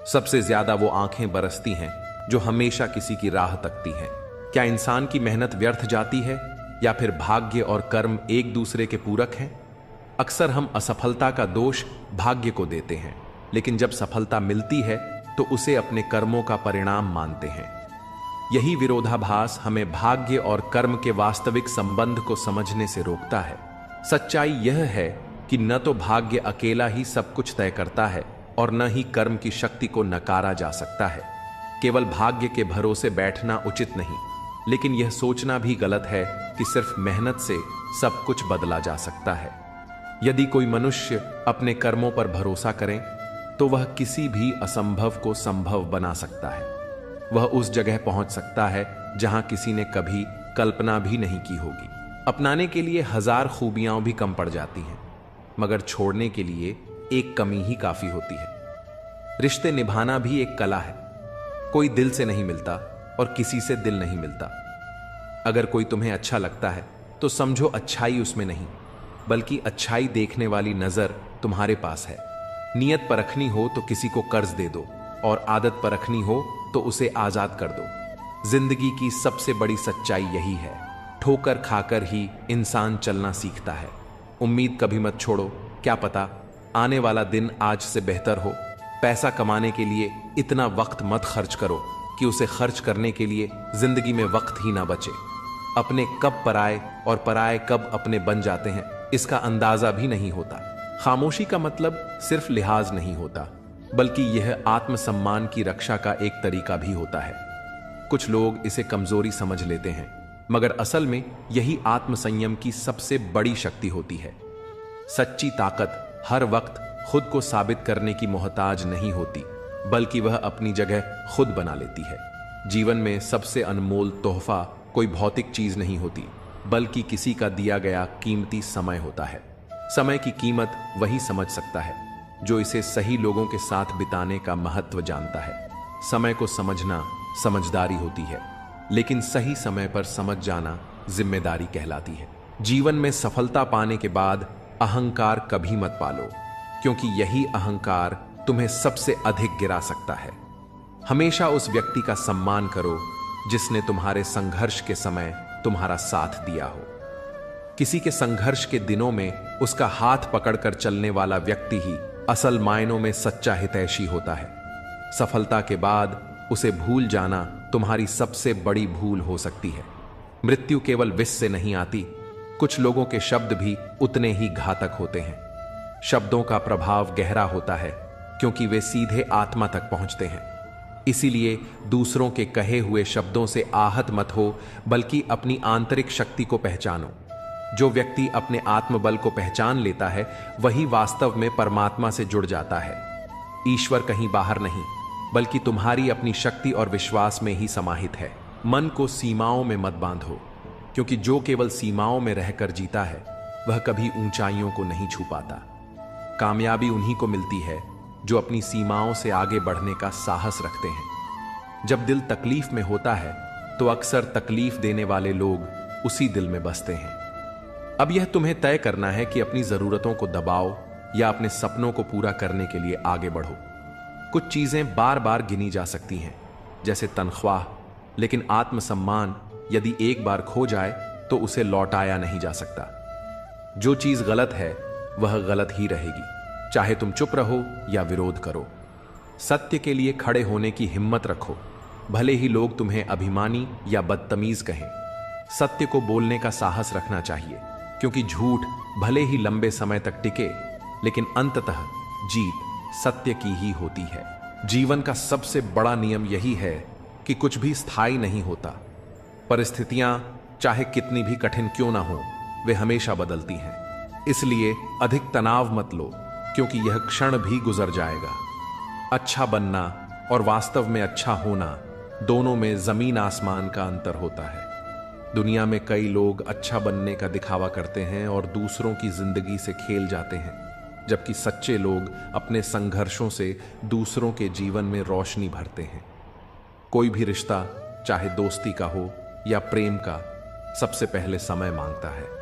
सबसे ज्यादा वो आंखें बरसती हैं जो हमेशा किसी की राह तकती हैं। क्या इंसान की मेहनत व्यर्थ जाती है या फिर भाग्य और कर्म एक दूसरे के पूरक हैं? अक्सर हम असफलता का दोष भाग्य को देते हैं, लेकिन जब सफलता मिलती है तो उसे अपने कर्मों का परिणाम मानते हैं। यही विरोधाभास हमें भाग्य और कर्म के वास्तविक संबंध को समझने से रोकता है। सच्चाई यह है कि न तो भाग्य अकेला ही सब कुछ तय करता है और न ही कर्म की शक्ति को नकारा जा सकता है। केवल भाग्य के भरोसे बैठना उचित नहीं, लेकिन यह सोचना भी गलत है कि सिर्फ मेहनत से सब कुछ बदला जा सकता है। यदि कोई मनुष्य अपने कर्मों पर भरोसा करे तो वह किसी भी असंभव को संभव बना सकता है। वह उस जगह पहुंच सकता है जहां किसी ने कभी कल्पना भी नहीं की होगी। अपनाने के लिए हजार खूबियां भी कम पड़ जाती हैं, मगर छोड़ने के लिए एक कमी ही काफी होती है। रिश्ते निभाना भी एक कला है। कोई दिल से नहीं मिलता और किसी से दिल नहीं मिलता। अगर कोई तुम्हें अच्छा लगता है तो समझो अच्छाई उसमें नहीं, बल्कि अच्छाई देखने वाली नजर तुम्हारे पास है। नियत परखनी हो तो किसी को कर्ज दे दो, और आदत परखनी हो तो उसे आजाद कर दो। जिंदगी की सबसे बड़ी सच्चाई यही है, ठोकर खाकर ही इंसान चलना सीखता है। उम्मीद कभी मत छोड़ो, क्या पता आने वाला दिन आज से बेहतर हो। पैसा कमाने के लिए इतना वक्त मत खर्च करो कि उसे खर्च करने के लिए जिंदगी में वक्त ही ना बचे। अपने कब पराए और पराए कब अपने बन जाते हैं, इसका अंदाजा भी नहीं होता। खामोशी का मतलब सिर्फ लिहाज नहीं होता, बल्कि यह आत्मसम्मान की रक्षा का एक तरीका भी होता है। कुछ लोग इसे कमजोरी समझ लेते हैं, मगर असल में यही आत्मसंयम की सबसे बड़ी शक्ति होती है। सच्ची ताकत हर वक्त खुद को साबित करने की मोहताज नहीं होती, बल्कि वह अपनी जगह खुद बना लेती है। जीवन में सबसे अनमोल तोहफा कोई भौतिक चीज नहीं होती, बल्कि किसी का दिया गया कीमती समय होता है। समय की कीमत वही समझ सकता है जो इसे सही लोगों के साथ बिताने का महत्व जानता है। समय को समझना समझदारी होती है, लेकिन सही समय पर समझ जाना जिम्मेदारी कहलाती है। जीवन में सफलता पाने के बाद अहंकार कभी मत पालो, क्योंकि यही अहंकार तुम्हें सबसे अधिक गिरा सकता है। हमेशा उस व्यक्ति का सम्मान करो जिसने तुम्हारे संघर्ष के समय तुम्हारा साथ दिया हो। किसी के संघर्ष के दिनों में उसका हाथ पकड़कर चलने वाला व्यक्ति ही असल मायनों में सच्चा हितैषी होता है। सफलता के बाद उसे भूल जाना तुम्हारी सबसे बड़ी भूल हो सकती है। मृत्यु केवल विष से नहीं आती, कुछ लोगों के शब्द भी उतने ही घातक होते हैं। शब्दों का प्रभाव गहरा होता है, क्योंकि वे सीधे आत्मा तक पहुंचते हैं। इसीलिए दूसरों के कहे हुए शब्दों से आहत मत हो, बल्कि अपनी आंतरिक शक्ति को पहचानो। जो व्यक्ति अपने आत्मबल को पहचान लेता है, वही वास्तव में परमात्मा से जुड़ जाता है। ईश्वर कहीं बाहर नहीं, बल्कि तुम्हारी अपनी शक्ति और विश्वास में ही समाहित है। मन को सीमाओं में मत बांधो, क्योंकि जो केवल सीमाओं में रहकर जीता है, वह कभी ऊंचाइयों को नहीं छू पाता। कामयाबी उन्हीं को मिलती है जो अपनी सीमाओं से आगे बढ़ने का साहस रखते हैं। जब दिल तकलीफ में होता है, तो अक्सर तकलीफ देने वाले लोग उसी दिल में बसते हैं। अब यह तुम्हें तय करना है कि अपनी जरूरतों को दबाओ या अपने सपनों को पूरा करने के लिए आगे बढ़ो। कुछ चीजें बार बार गिनी जा सकती हैं, जैसे तनख्वाह, लेकिन आत्मसम्मान यदि एक बार खो जाए तो उसे लौटाया नहीं जा सकता। जो चीज गलत है वह गलत ही रहेगी, चाहे तुम चुप रहो या विरोध करो। सत्य के लिए खड़े होने की हिम्मत रखो, भले ही लोग तुम्हें अभिमानी या बदतमीज कहें। सत्य को बोलने का साहस रखना चाहिए, क्योंकि झूठ भले ही लंबे समय तक टिके, लेकिन अंततः जीत सत्य की ही होती है। जीवन का सबसे बड़ा नियम यही है कि कुछ भी स्थायी नहीं होता। परिस्थितियां चाहे कितनी भी कठिन क्यों ना हो, वे हमेशा बदलती हैं। इसलिए अधिक तनाव मत लो, क्योंकि यह क्षण भी गुजर जाएगा। अच्छा बनना और वास्तव में अच्छा होना, दोनों में जमीन आसमान का अंतर होता है। दुनिया में कई लोग अच्छा बनने का दिखावा करते हैं और दूसरों की जिंदगी से खेल जाते हैं, जबकि सच्चे लोग अपने संघर्षों से दूसरों के जीवन में रोशनी भरते हैं। कोई भी रिश्ता, चाहे दोस्ती का हो या प्रेम का, सबसे पहले समय मांगता है।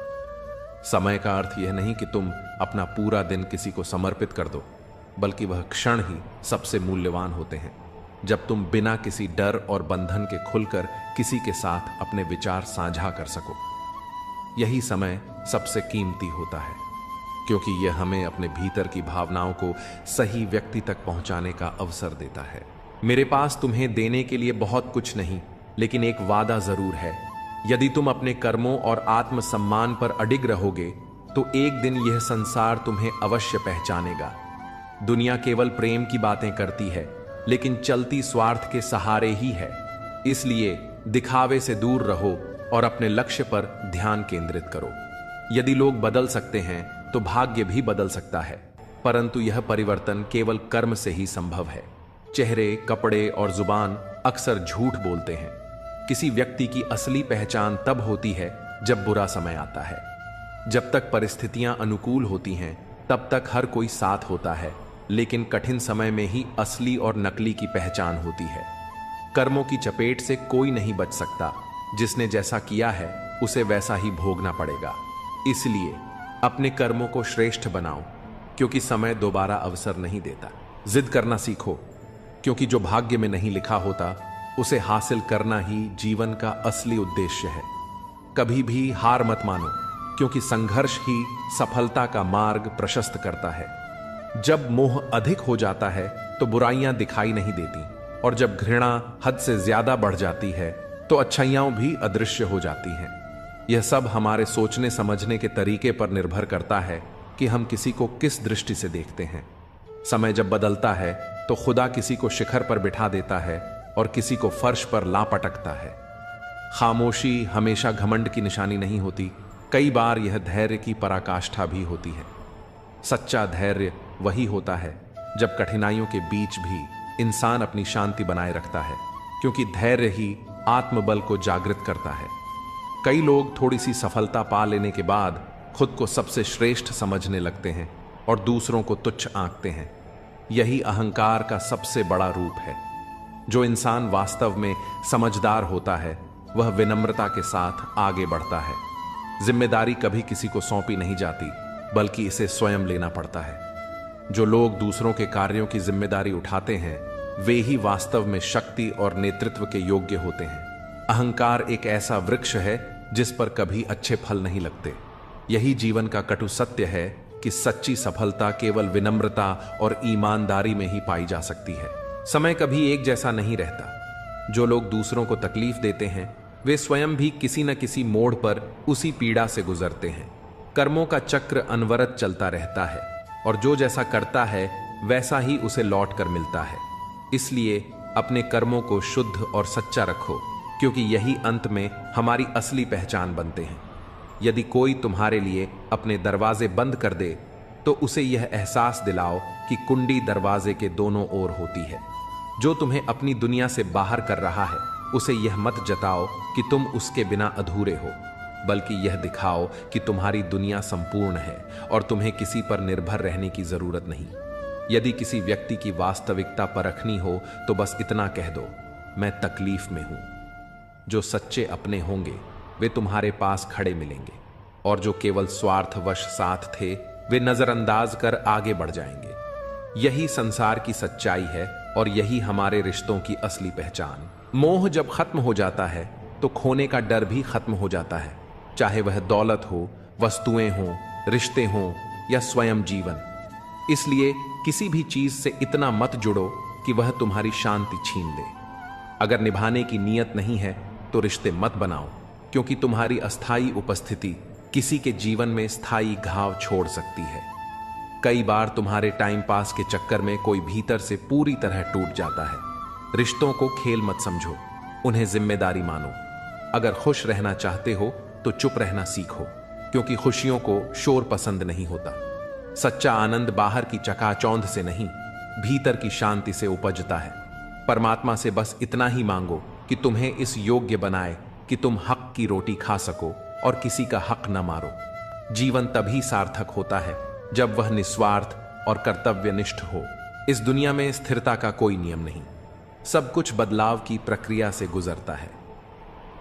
समय का अर्थ यह नहीं कि तुम अपना पूरा दिन किसी को समर्पित कर दो, बल्कि वह क्षण ही सबसे मूल्यवान होते हैं जब तुम बिना किसी डर और बंधन के खुलकर किसी के साथ अपने विचार साझा कर सको। यही समय सबसे कीमती होता है, क्योंकि यह हमें अपने भीतर की भावनाओं को सही व्यक्ति तक पहुंचाने का अवसर देता है। मेरे पास तुम्हें देने के लिए बहुत कुछ नहीं, लेकिन एक वादा जरूर है। यदि तुम अपने कर्मों और आत्मसम्मान पर अडिग रहोगे, तो एक दिन यह संसार तुम्हें अवश्य पहचानेगा। दुनिया केवल प्रेम की बातें करती है, लेकिन चलती स्वार्थ के सहारे ही है। इसलिए दिखावे से दूर रहो और अपने लक्ष्य पर ध्यान केंद्रित करो। यदि लोग बदल सकते हैं, तो भाग्य भी बदल सकता है, परंतु यह परिवर्तन केवल कर्म से ही संभव है। चेहरे, कपड़े और जुबान अक्सर झूठ बोलते हैं। किसी व्यक्ति की असली पहचान तब होती है जब बुरा समय आता है। जब तक परिस्थितियां अनुकूल होती हैं, तब तक हर कोई साथ होता है, लेकिन कठिन समय में ही असली और नकली की पहचान होती है। कर्मों की चपेट से कोई नहीं बच सकता। जिसने जैसा किया है उसे वैसा ही भोगना पड़ेगा। इसलिए अपने कर्मों को श्रेष्ठ बनाओ, क्योंकि समय दोबारा अवसर नहीं देता। जिद करना सीखो, क्योंकि जो भाग्य में नहीं लिखा होता उसे हासिल करना ही जीवन का असली उद्देश्य है। कभी भी हार मत मानो, क्योंकि संघर्ष ही सफलता का मार्ग प्रशस्त करता है। जब मोह अधिक हो जाता है तो बुराइयां दिखाई नहीं देती, और जब घृणा हद से ज्यादा बढ़ जाती है तो अच्छाइयां भी अदृश्य हो जाती हैं। यह सब हमारे सोचने समझने के तरीके पर निर्भर करता है कि हम किसी को किस दृष्टि से देखते हैं। समय जब बदलता है तो खुदा किसी को शिखर पर बिठा देता है और किसी को फर्श पर ला पटकता है। खामोशी हमेशा घमंड की निशानी नहीं होती, कई बार यह धैर्य की पराकाष्ठा भी होती है। सच्चा धैर्य वही होता है जब कठिनाइयों के बीच भी इंसान अपनी शांति बनाए रखता है, क्योंकि धैर्य ही आत्मबल को जागृत करता है। कई लोग थोड़ी सी सफलता पा लेने के बाद खुद को सबसे श्रेष्ठ समझने लगते हैं और दूसरों को तुच्छ आंकते हैं। यही अहंकार का सबसे बड़ा रूप है। जो इंसान वास्तव में समझदार होता है वह विनम्रता के साथ आगे बढ़ता है। जिम्मेदारी कभी किसी को सौंपी नहीं जाती, बल्कि इसे स्वयं लेना पड़ता है। जो लोग दूसरों के कार्यों की जिम्मेदारी उठाते हैं वे ही वास्तव में शक्ति और नेतृत्व के योग्य होते हैं। अहंकार एक ऐसा वृक्ष है जिस पर कभी अच्छे फल नहीं लगते। यही जीवन का कटु सत्य है कि सच्ची सफलता केवल विनम्रता और ईमानदारी में ही पाई जा सकती है। समय कभी एक जैसा नहीं रहता। जो लोग दूसरों को तकलीफ देते हैं वे स्वयं भी किसी न किसी मोड़ पर उसी पीड़ा से गुजरते हैं। कर्मों का चक्र अनवरत चलता रहता है और जो जैसा करता है वैसा ही उसे लौट कर मिलता है। इसलिए अपने कर्मों को शुद्ध और सच्चा रखो, क्योंकि यही अंत में हमारी असली पहचान बनते हैं। यदि कोई तुम्हारे लिए अपने दरवाजे बंद कर दे तो उसे यह एहसास दिलाओ कि कुंडी दरवाजे के दोनों ओर होती है। जो तुम्हें अपनी दुनिया से बाहर कर रहा है उसे यह मत जताओ कि तुम उसके बिना अधूरे हो, बल्कि यह दिखाओ कि तुम्हारी दुनिया संपूर्ण है और तुम्हें किसी पर निर्भर रहने की जरूरत नहीं। यदि किसी व्यक्ति की वास्तविकता परखनी हो तो बस इतना कह दो, मैं तकलीफ में हूं। जो सच्चे अपने होंगे वे तुम्हारे पास खड़े मिलेंगे, और जो केवल स्वार्थवश साथ थे वे नजरअंदाज कर आगे बढ़ जाएंगे। यही संसार की सच्चाई है और यही हमारे रिश्तों की असली पहचान। मोह जब खत्म हो जाता है तो खोने का डर भी खत्म हो जाता है, चाहे वह दौलत हो, वस्तुएं हों, रिश्ते हों या स्वयं जीवन। इसलिए किसी भी चीज से इतना मत जुड़ो कि वह तुम्हारी शांति छीन ले। अगर निभाने की नीयत नहीं है तो रिश्ते मत बनाओ, क्योंकि तुम्हारी अस्थायी उपस्थिति किसी के जीवन में स्थायी घाव छोड़ सकती है। कई बार तुम्हारे टाइम पास के चक्कर में कोई भीतर से पूरी तरह टूट जाता है। रिश्तों को खेल मत समझो, उन्हें जिम्मेदारी मानो। अगर खुश रहना चाहते हो तो चुप रहना सीखो, क्योंकि खुशियों को शोर पसंद नहीं होता। सच्चा आनंद बाहर की चकाचौंध से नहीं, भीतर की शांति से उपजता है। परमात्मा से बस इतना ही मांगो कि तुम्हें इस योग्य बनाए कि तुम हक की रोटी खा सको और किसी का हक न मारो। जीवन तभी सार्थक होता है जब वह निस्वार्थ और कर्तव्यनिष्ठ हो। इस दुनिया में स्थिरता का कोई नियम नहीं, सब कुछ बदलाव की प्रक्रिया से गुजरता है।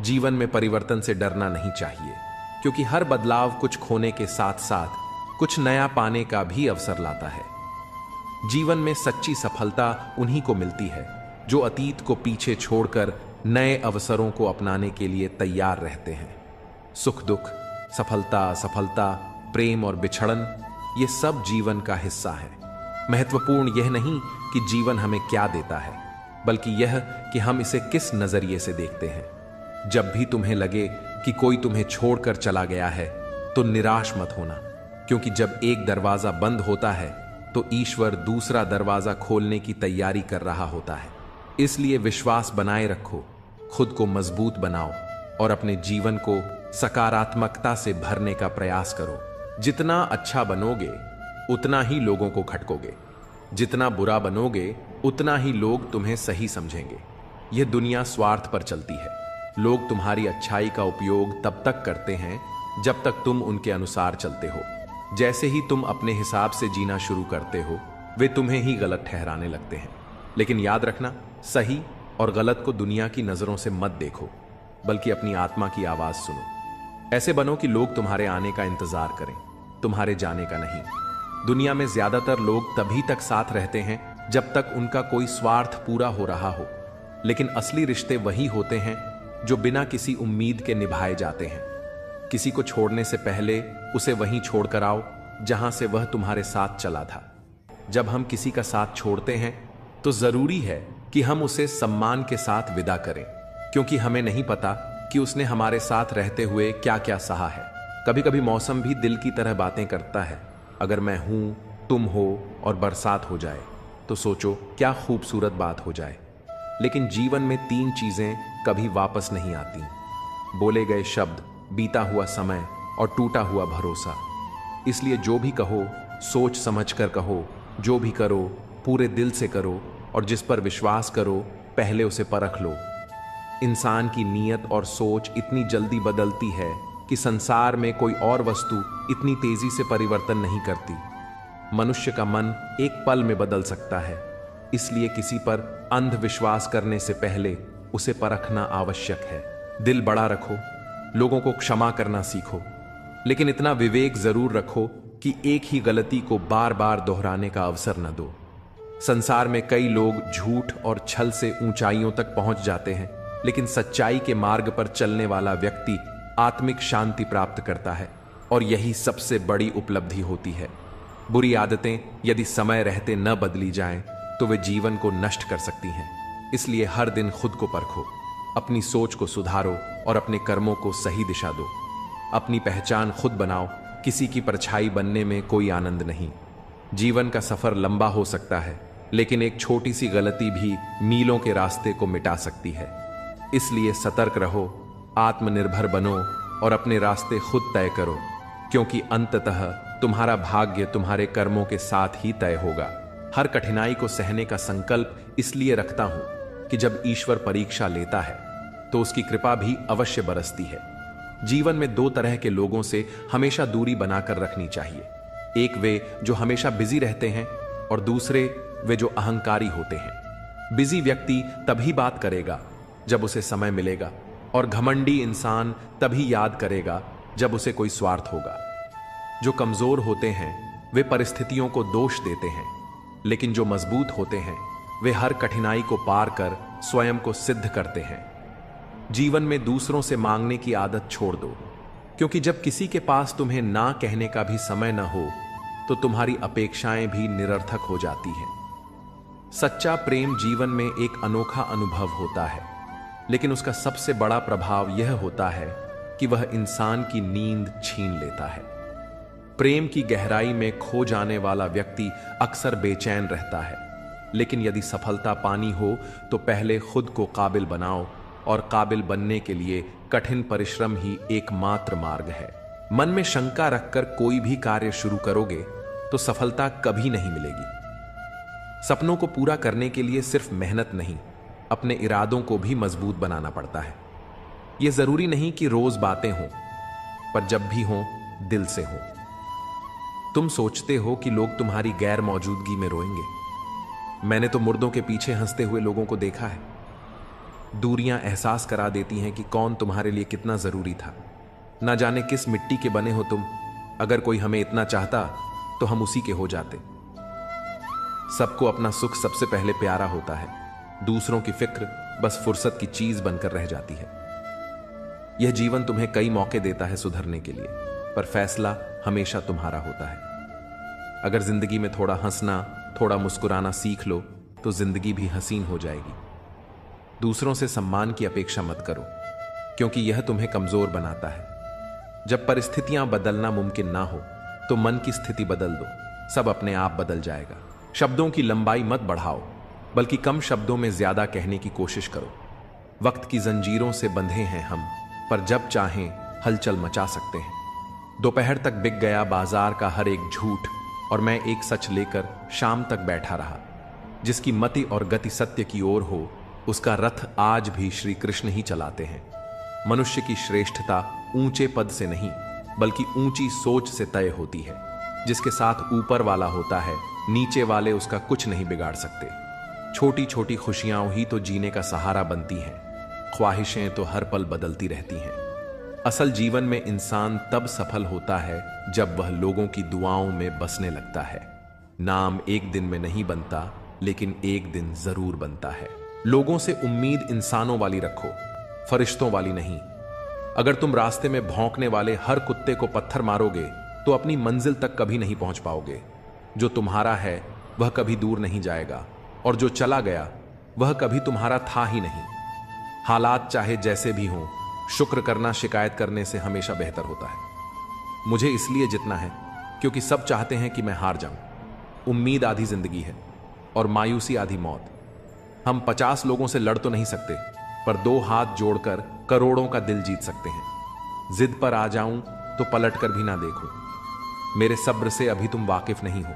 जीवन में परिवर्तन से डरना नहीं चाहिए, क्योंकि हर बदलाव कुछ खोने के साथ साथ कुछ नया पाने का भी अवसर लाता है। जीवन में सच्ची सफलता उन्हीं को मिलती है जो अतीत को पीछे छोड़कर नए अवसरों को अपनाने के लिए तैयार रहते हैं। सुख दुख, सफलता असफलता, प्रेम और बिछड़न, ये सब जीवन का हिस्सा है। महत्वपूर्ण यह नहीं कि जीवन हमें क्या देता है, बल्कि यह कि हम इसे किस नजरिए से देखते हैं। जब भी तुम्हें लगे कि कोई तुम्हें छोड़कर चला गया है तो निराश मत होना, क्योंकि जब एक दरवाजा बंद होता है तो ईश्वर दूसरा दरवाजा खोलने की तैयारी कर रहा होता है। इसलिए विश्वास बनाए रखो, खुद को मजबूत बनाओ और अपने जीवन को सकारात्मकता से भरने का प्रयास करो। जितना अच्छा बनोगे उतना ही लोगों को खटकोगे, जितना बुरा बनोगे उतना ही लोग तुम्हें सही समझेंगे। यह दुनिया स्वार्थ पर चलती है। लोग तुम्हारी अच्छाई का उपयोग तब तक करते हैं जब तक तुम उनके अनुसार चलते हो। जैसे ही तुम अपने हिसाब से जीना शुरू करते हो वे तुम्हें ही गलत ठहराने लगते हैं। लेकिन याद रखना, सही और गलत को दुनिया की नजरों से मत देखो, बल्कि अपनी आत्मा की आवाज सुनो। ऐसे बनो कि लोग तुम्हारे आने का इंतजार करें, तुम्हारे जाने का नहीं। दुनिया में ज्यादातर लोग तभी तक साथ रहते हैं जब तक उनका कोई स्वार्थ पूरा हो रहा हो, लेकिन असली रिश्ते वही होते हैं जो बिना किसी उम्मीद के निभाए जाते हैं। किसी को छोड़ने से पहले उसे वहीं छोड़कर आओ जहां से वह तुम्हारे साथ चला था। जब हम किसी का साथ छोड़ते हैं तो जरूरी है कि हम उसे सम्मान के साथ विदा करें, क्योंकि हमें नहीं पता कि उसने हमारे साथ रहते हुए क्या क्या सहा है। कभी कभी मौसम भी दिल की तरह बातें करता है। अगर मैं हूं, तुम हो और बरसात हो जाए तो सोचो क्या खूबसूरत बात हो जाए। लेकिन जीवन में 3 चीजें कभी वापस नहीं आती: बोले गए शब्द, बीता हुआ समय और टूटा हुआ भरोसा। इसलिए जो भी कहो सोच समझ कर कहो, जो भी करो पूरे दिल से करो, और जिस पर विश्वास करो पहले उसे परख लो। इंसान की नीयत और सोच इतनी जल्दी बदलती है कि संसार में कोई और वस्तु इतनी तेजी से परिवर्तन नहीं करती। मनुष्य का मन एक पल में बदल सकता है, इसलिए किसी पर अंधविश्वास करने से पहले उसे परखना आवश्यक है। दिल बड़ा रखो, लोगों को क्षमा करना सीखो, लेकिन इतना विवेक जरूर रखो कि एक ही गलती को बार बार दोहराने का अवसर न दो। संसार में कई लोग झूठ और छल से ऊंचाइयों तक पहुंच जाते हैं, लेकिन सच्चाई के मार्ग पर चलने वाला व्यक्ति आत्मिक शांति प्राप्त करता है, और यही सबसे बड़ी उपलब्धि होती है। बुरी आदतें यदि समय रहते न बदली जाएं, तो वे जीवन को नष्ट कर सकती हैं। इसलिए हर दिन खुद को परखो, अपनी सोच को सुधारो और अपने कर्मों को सही दिशा दो। अपनी पहचान खुद बनाओ, किसी की परछाई बनने में कोई आनंद नहीं। जीवन का सफर लंबा हो सकता है, लेकिन एक छोटी सी गलती भी मीलों के रास्ते को मिटा सकती है। इसलिए सतर्क रहो, आत्मनिर्भर बनो और अपने रास्ते खुद तय करो, क्योंकि अंततः तुम्हारा भाग्य तुम्हारे कर्मों के साथ ही तय होगा। हर कठिनाई को सहने का संकल्प इसलिए रखता हूं कि जब ईश्वर परीक्षा लेता है तो उसकी कृपा भी अवश्य बरसती है। जीवन में 2 तरह के लोगों से हमेशा दूरी बनाकर रखनी चाहिए। एक वे जो हमेशा बिजी रहते हैं, और दूसरे वे जो अहंकारी होते हैं। बिजी व्यक्ति तभी बात करेगा जब उसे समय मिलेगा, और घमंडी इंसान तभी याद करेगा जब उसे कोई स्वार्थ होगा। जो कमजोर होते हैं वे परिस्थितियों को दोष देते हैं, लेकिन जो मजबूत होते हैं वे हर कठिनाई को पार कर स्वयं को सिद्ध करते हैं। जीवन में दूसरों से मांगने की आदत छोड़ दो, क्योंकि जब किसी के पास तुम्हें ना कहने का भी समय न हो तो तुम्हारी अपेक्षाएं भी निरर्थक हो जाती हैं। सच्चा प्रेम जीवन में एक अनोखा अनुभव होता है, लेकिन उसका सबसे बड़ा प्रभाव यह होता है कि वह इंसान की नींद छीन लेता है। प्रेम की गहराई में खो जाने वाला व्यक्ति अक्सर बेचैन रहता है, लेकिन यदि सफलता पानी हो तो पहले खुद को काबिल बनाओ, और काबिल बनने के लिए कठिन परिश्रम ही एकमात्र मार्ग है। मन में शंका रखकर कोई भी कार्य शुरू करोगे तो सफलता कभी नहीं मिलेगी। सपनों को पूरा करने के लिए सिर्फ मेहनत नहीं, अपने इरादों को भी मजबूत बनाना पड़ता है। यह जरूरी नहीं कि रोज बातें हों, पर जब भी हों दिल से हों। तुम सोचते हो कि लोग तुम्हारी गैर मौजूदगी में रोएंगे। मैंने तो मुर्दों के पीछे हंसते हुए लोगों को देखा है। दूरियां एहसास करा देती हैं कि कौन तुम्हारे लिए कितना जरूरी था। ना जाने किस मिट्टी के बने हो तुम। अगर कोई हमें इतना चाहता तो हम उसी के हो जाते। सबको अपना सुख सबसे पहले प्यारा होता है, दूसरों की फिक्र बस फुर्सत की चीज बनकर रह जाती है। यह जीवन तुम्हें कई मौके देता है सुधरने के लिए, पर फैसला हमेशा तुम्हारा होता है। अगर जिंदगी में थोड़ा हंसना, थोड़ा मुस्कुराना सीख लो तो जिंदगी भी हसीन हो जाएगी। दूसरों से सम्मान की अपेक्षा मत करो, क्योंकि यह तुम्हें कमजोर बनाता है। जब परिस्थितियां बदलना मुमकिन ना हो तो मन की स्थिति बदल दो, सब अपने आप बदल जाएगा। शब्दों की लंबाई मत बढ़ाओ, बल्कि कम शब्दों में ज्यादा कहने की कोशिश करो। वक्त की जंजीरों से बंधे हैं हम, पर जब चाहें हलचल मचा सकते हैं। दोपहर तक बिक गया बाजार का हर एक झूठ, और मैं एक सच लेकर शाम तक बैठा रहा। जिसकी मति और गति सत्य की ओर हो, उसका रथ आज भी श्री कृष्ण ही चलाते हैं। मनुष्य की श्रेष्ठता ऊंचे पद से नहीं, बल्कि ऊंची सोच से तय होती है। जिसके साथ ऊपर वाला होता है, नीचे वाले उसका कुछ नहीं बिगाड़ सकते। छोटी छोटी खुशियां ही तो जीने का सहारा बनती हैं। ख्वाहिशें तो हर पल बदलती रहती हैं। असल जीवन में इंसान तब सफल होता है जब वह लोगों की दुआओं में बसने लगता है। नाम एक दिन में नहीं बनता, लेकिन एक दिन जरूर बनता है। लोगों से उम्मीद इंसानों वाली रखो, फरिश्तों वाली नहीं। अगर तुम रास्ते में भौंकने वाले हर कुत्ते को पत्थर मारोगे तो अपनी मंजिल तक कभी नहीं पहुंच पाओगे। जो तुम्हारा है वह कभी दूर नहीं जाएगा, और जो चला गया वह कभी तुम्हारा था ही नहीं। हालात चाहे जैसे भी हों, शुक्र करना शिकायत करने से हमेशा बेहतर होता है। मुझे इसलिए जितना है क्योंकि सब चाहते हैं कि मैं हार जाऊं। उम्मीद आधी जिंदगी है और मायूसी आधी मौत। हम 50 लोगों से लड़ तो नहीं सकते, पर 2 हाथ जोड़कर करोड़ों का दिल जीत सकते हैं। जिद पर आ जाऊं तो पलट कर भी ना देखो। मेरे सब्र से अभी तुम वाकिफ नहीं हो।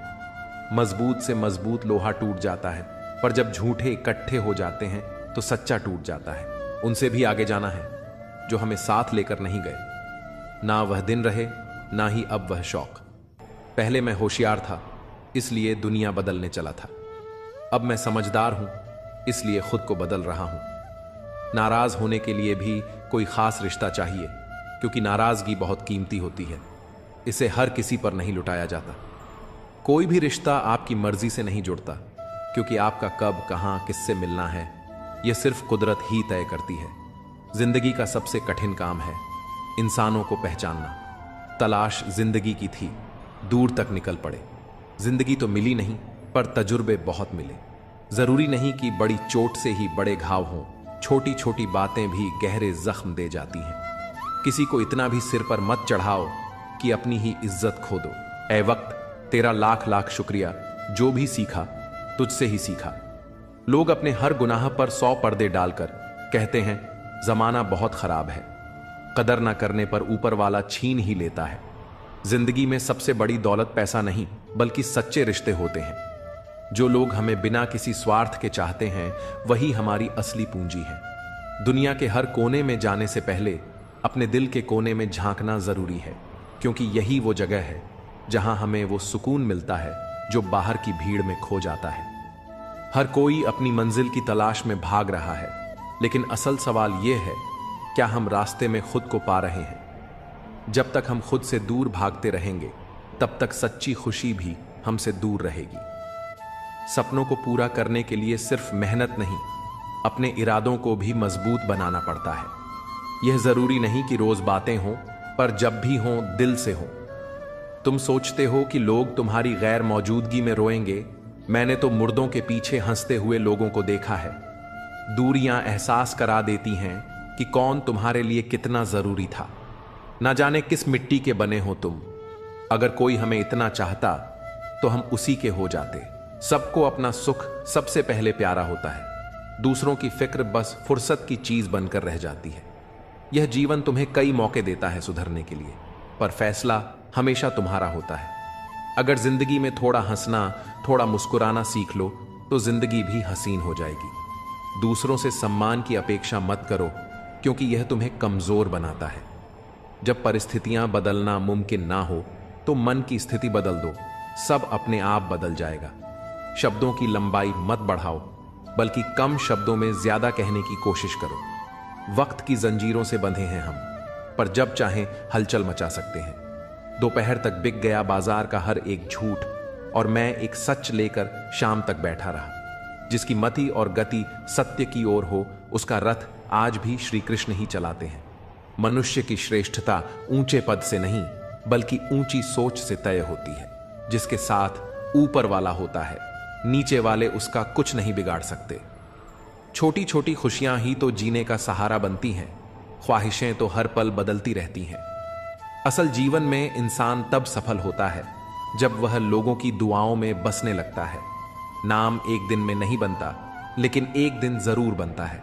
मजबूत से मजबूत लोहा टूट जाता है, पर जब झूठे इकट्ठे हो जाते हैं तो सच्चा टूट जाता है। उनसे भी आगे जाना है जो हमें साथ लेकर नहीं गए। ना वह दिन रहे, ना ही अब वह शौक। पहले मैं होशियार था, इसलिए दुनिया बदलने चला था। अब मैं समझदार हूं, इसलिए खुद को बदल रहा हूं। नाराज होने के लिए भी कोई खास रिश्ता चाहिए, क्योंकि नाराजगी बहुत कीमती होती है। इसे हर किसी पर नहीं लुटाया जाता। कोई भी रिश्ता आपकी मर्जी से नहीं जुड़ता, क्योंकि आपका कब, कहां, किससे मिलना है यह सिर्फ कुदरत ही तय करती है। जिंदगी का सबसे कठिन काम है इंसानों को पहचानना। तलाश जिंदगी की थी, दूर तक निकल पड़े। जिंदगी तो मिली नहीं, पर तजुर्बे बहुत मिले। जरूरी नहीं कि बड़ी चोट से ही बड़े घाव हों, छोटी छोटी बातें भी गहरे जख्म दे जाती हैं। किसी को इतना भी सिर पर मत चढ़ाओ कि अपनी ही इज्जत खो दो। ऐ वक्त, तेरा लाख लाख शुक्रिया, जो भी सीखा तुझसे ही सीखा। लोग अपने हर गुनाह पर 100 पर्दे डालकर कहते हैं जमाना बहुत खराब है। कदर ना करने पर ऊपर वाला छीन ही लेता है। जिंदगी में सबसे बड़ी दौलत पैसा नहीं, बल्कि सच्चे रिश्ते होते हैं। जो लोग हमें बिना किसी स्वार्थ के चाहते हैं, वही हमारी असली पूंजी है। दुनिया के हर कोने में जाने से पहले अपने दिल के कोने में झांकना जरूरी है, क्योंकि यही वो जगह है जहां हमें वो सुकून मिलता है जो बाहर की भीड़ में खो जाता है। हर कोई अपनी मंजिल की तलाश में भाग रहा है, लेकिन असल सवाल यह है, क्या हम रास्ते में खुद को पा रहे हैं? जब तक हम खुद से दूर भागते रहेंगे, तब तक सच्ची खुशी भी हमसे दूर रहेगी। सपनों को पूरा करने के लिए सिर्फ मेहनत नहीं, अपने इरादों को भी मजबूत बनाना पड़ता है। यह जरूरी नहीं कि रोज बातें हों, पर जब भी हों दिल से हों। तुम सोचते हो कि लोग तुम्हारी गैर मौजूदगी में रोएंगे, मैंने तो मुर्दों के पीछे हंसते हुए लोगों को देखा है। दूरियां एहसास करा देती हैं कि कौन तुम्हारे लिए कितना जरूरी था। ना जाने किस मिट्टी के बने हो तुम। अगर कोई हमें इतना चाहता तो हम उसी के हो जाते। सबको अपना सुख सबसे पहले प्यारा होता है। दूसरों की फिक्र बस फुर्सत की चीज बनकर रह जाती है। यह जीवन तुम्हें कई मौके देता है सुधरने के लिए, पर फैसला हमेशा तुम्हारा होता है। अगर जिंदगी में थोड़ा हंसना, थोड़ा मुस्कुराना सीख लो तो जिंदगी भी हसीन हो जाएगी। दूसरों से सम्मान की अपेक्षा मत करो, क्योंकि यह तुम्हें कमजोर बनाता है। जब परिस्थितियां बदलना मुमकिन ना हो तो मन की स्थिति बदल दो, सब अपने आप बदल जाएगा। शब्दों की लंबाई मत बढ़ाओ, बल्कि कम शब्दों में ज्यादा कहने की कोशिश करो। वक्त की जंजीरों से बंधे हैं हम, पर जब चाहें हलचल मचा सकते हैं। दोपहर तक बिक गया बाजार का हर एक झूठ, और मैं एक सच लेकर शाम तक बैठा रहा। जिसकी मति और गति सत्य की ओर हो, उसका रथ आज भी श्री कृष्ण ही चलाते हैं। मनुष्य की श्रेष्ठता ऊंचे पद से नहीं, बल्कि ऊंची सोच से तय होती है। जिसके साथ ऊपर वाला होता है, नीचे वाले उसका कुछ नहीं बिगाड़ सकते। छोटी छोटी खुशियां ही तो जीने का सहारा बनती हैं। ख्वाहिशें तो हर पल बदलती रहती हैं। असल जीवन में इंसान तब सफल होता है जब वह लोगों की दुआओं में बसने लगता है। नाम एक दिन में नहीं बनता, लेकिन एक दिन जरूर बनता है।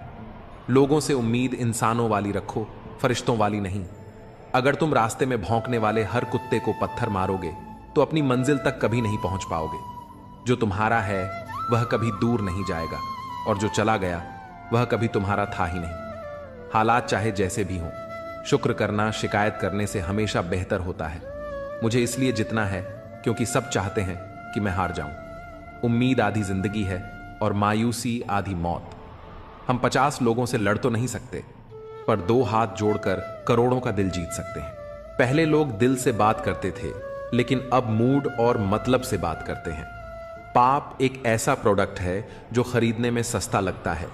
लोगों से उम्मीद इंसानों वाली रखो, फरिश्तों वाली नहीं। अगर तुम रास्ते में भौंकने वाले हर कुत्ते को पत्थर मारोगे तो अपनी मंजिल तक कभी नहीं पहुंच पाओगे। जो तुम्हारा है वह कभी दूर नहीं जाएगा, और जो चला गया वह कभी तुम्हारा था ही नहीं। हालात चाहे जैसे भी हों, शुक्र करना शिकायत करने से हमेशा बेहतर होता है। मुझे इसलिए जितना है क्योंकि सब चाहते हैं कि मैं हार जाऊं। उम्मीद आधी जिंदगी है और मायूसी आधी मौत। हम 50 लोगों से लड़ तो नहीं सकते, पर 2 हाथ जोड़कर करोड़ों का दिल जीत सकते हैं। पहले लोग दिल से बात करते थे, लेकिन अब मूड और मतलब से बात करते हैं। पाप एक ऐसा प्रोडक्ट है जो खरीदने में सस्ता लगता है,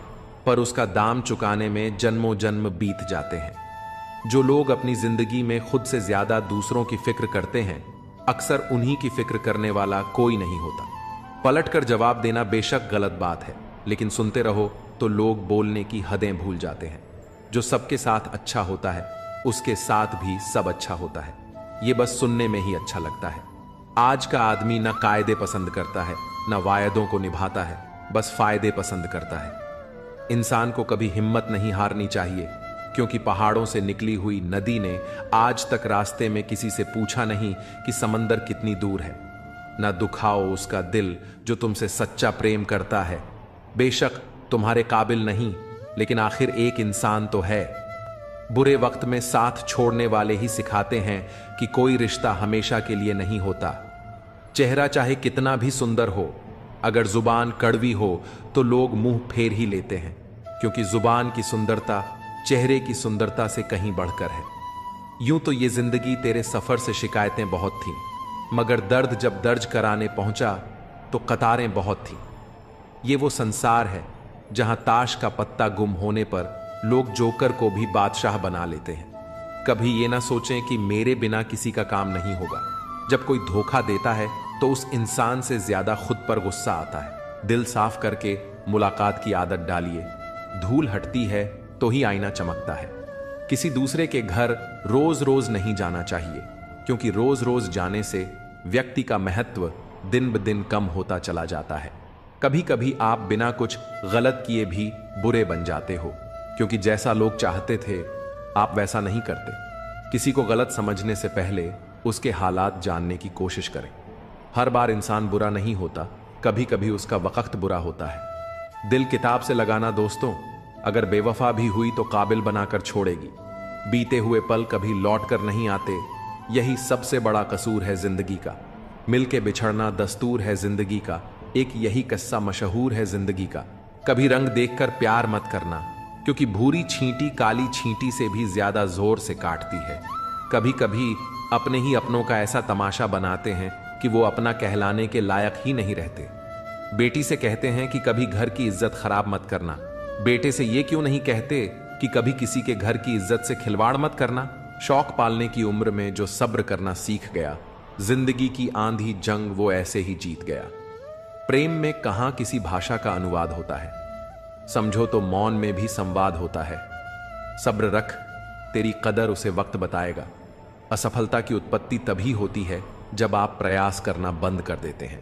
पर उसका दाम चुकाने में जन्मों जन्म बीत जाते हैं। जो लोग अपनी जिंदगी में खुद से ज्यादा दूसरों की फिक्र करते हैं, अक्सर उन्हीं की फिक्र करने वाला कोई नहीं होता। पलटकर जवाब देना बेशक गलत बात है, लेकिन सुनते रहो तो लोग बोलने की हदें भूल जाते हैं। जो सबके साथ अच्छा होता है, उसके साथ भी सब अच्छा होता है। ये बस सुनने में ही अच्छा लगता है। आज का आदमी न कायदे पसंद करता है, न वायदों को निभाता है, बस फायदे पसंद करता है। इंसान को कभी हिम्मत नहीं हारनी चाहिए, क्योंकि पहाड़ों से निकली हुई नदी ने आज तक रास्ते में किसी से पूछा नहीं कि समंदर कितनी दूर है। न दुखाओ उसका दिल जो तुमसे सच्चा प्रेम करता है। बेशक तुम्हारे काबिल नहीं, लेकिन आखिर एक इंसान तो है। बुरे वक्त में साथ छोड़ने वाले ही सिखाते हैं कि कोई रिश्ता हमेशा के लिए नहीं होता। चेहरा चाहे कितना भी सुंदर हो, अगर जुबान कड़वी हो तो लोग मुंह फेर ही लेते हैं, क्योंकि जुबान की सुंदरता चेहरे की सुंदरता से कहीं बढ़कर है। यूं तो ये जिंदगी तेरे सफर से शिकायतें बहुत थीं, मगर दर्द जब दर्ज कराने पहुंचा तो कतारें बहुत थीं। ये वो संसार है जहां ताश का पत्ता गुम होने पर लोग जोकर को भी बादशाह बना लेते हैं। कभी ये ना सोचें कि मेरे बिना किसी का काम नहीं होगा। जब कोई धोखा देता है तो उस इंसान से ज्यादा खुद पर गुस्सा आता है। दिल साफ करके मुलाकात की आदत डालिए। धूल हटती है तो ही आईना चमकता है। किसी दूसरे के घर रोज रोज नहीं जाना चाहिए, क्योंकि रोज रोज जाने से व्यक्ति का महत्व दिन ब दिन कम होता चला जाता है। कभी कभी आप बिना कुछ गलत किए भी बुरे बन जाते हो, क्योंकि जैसा लोग चाहते थे आप वैसा नहीं करते। किसी को गलत समझने से पहले उसके हालात जानने की कोशिश करें। हर बार इंसान बुरा नहीं होता, कभी कभी उसका वक्त बुरा होता है। दिल किताब से लगाना दोस्तों, अगर बेवफा भी हुई तो काबिल बनाकर छोड़ेगी। बीते हुए पल कभी लौट कर नहीं आते, यही सबसे बड़ा कसूर है जिंदगी का। मिलके बिछड़ना दस्तूर है जिंदगी का, एक यही किस्सा मशहूर है जिंदगी का। कभी रंग देखकर प्यार मत करना, क्योंकि भूरी छींटी काली छींटी से भी ज्यादा जोर से काटती है। कभी कभी अपने ही अपनों का ऐसा तमाशा बनाते हैं कि वो अपना कहलाने के लायक ही नहीं रहते। बेटी से कहते हैं कि कभी घर की इज्जत खराब मत करना। बेटे से ये क्यों नहीं कहते कि कभी किसी के घर की इज्जत से खिलवाड़ मत करना। शौक पालने की उम्र में जो सब्र करना सीख गया, जिंदगी की आंधी जंग वो ऐसे ही जीत गया। प्रेम में कहां किसी भाषा का अनुवाद होता है, समझो तो मौन में भी संवाद होता है। सब्र रख, तेरी कदर उसे वक्त बताएगा। असफलता की उत्पत्ति तभी होती है जब आप प्रयास करना बंद कर देते हैं।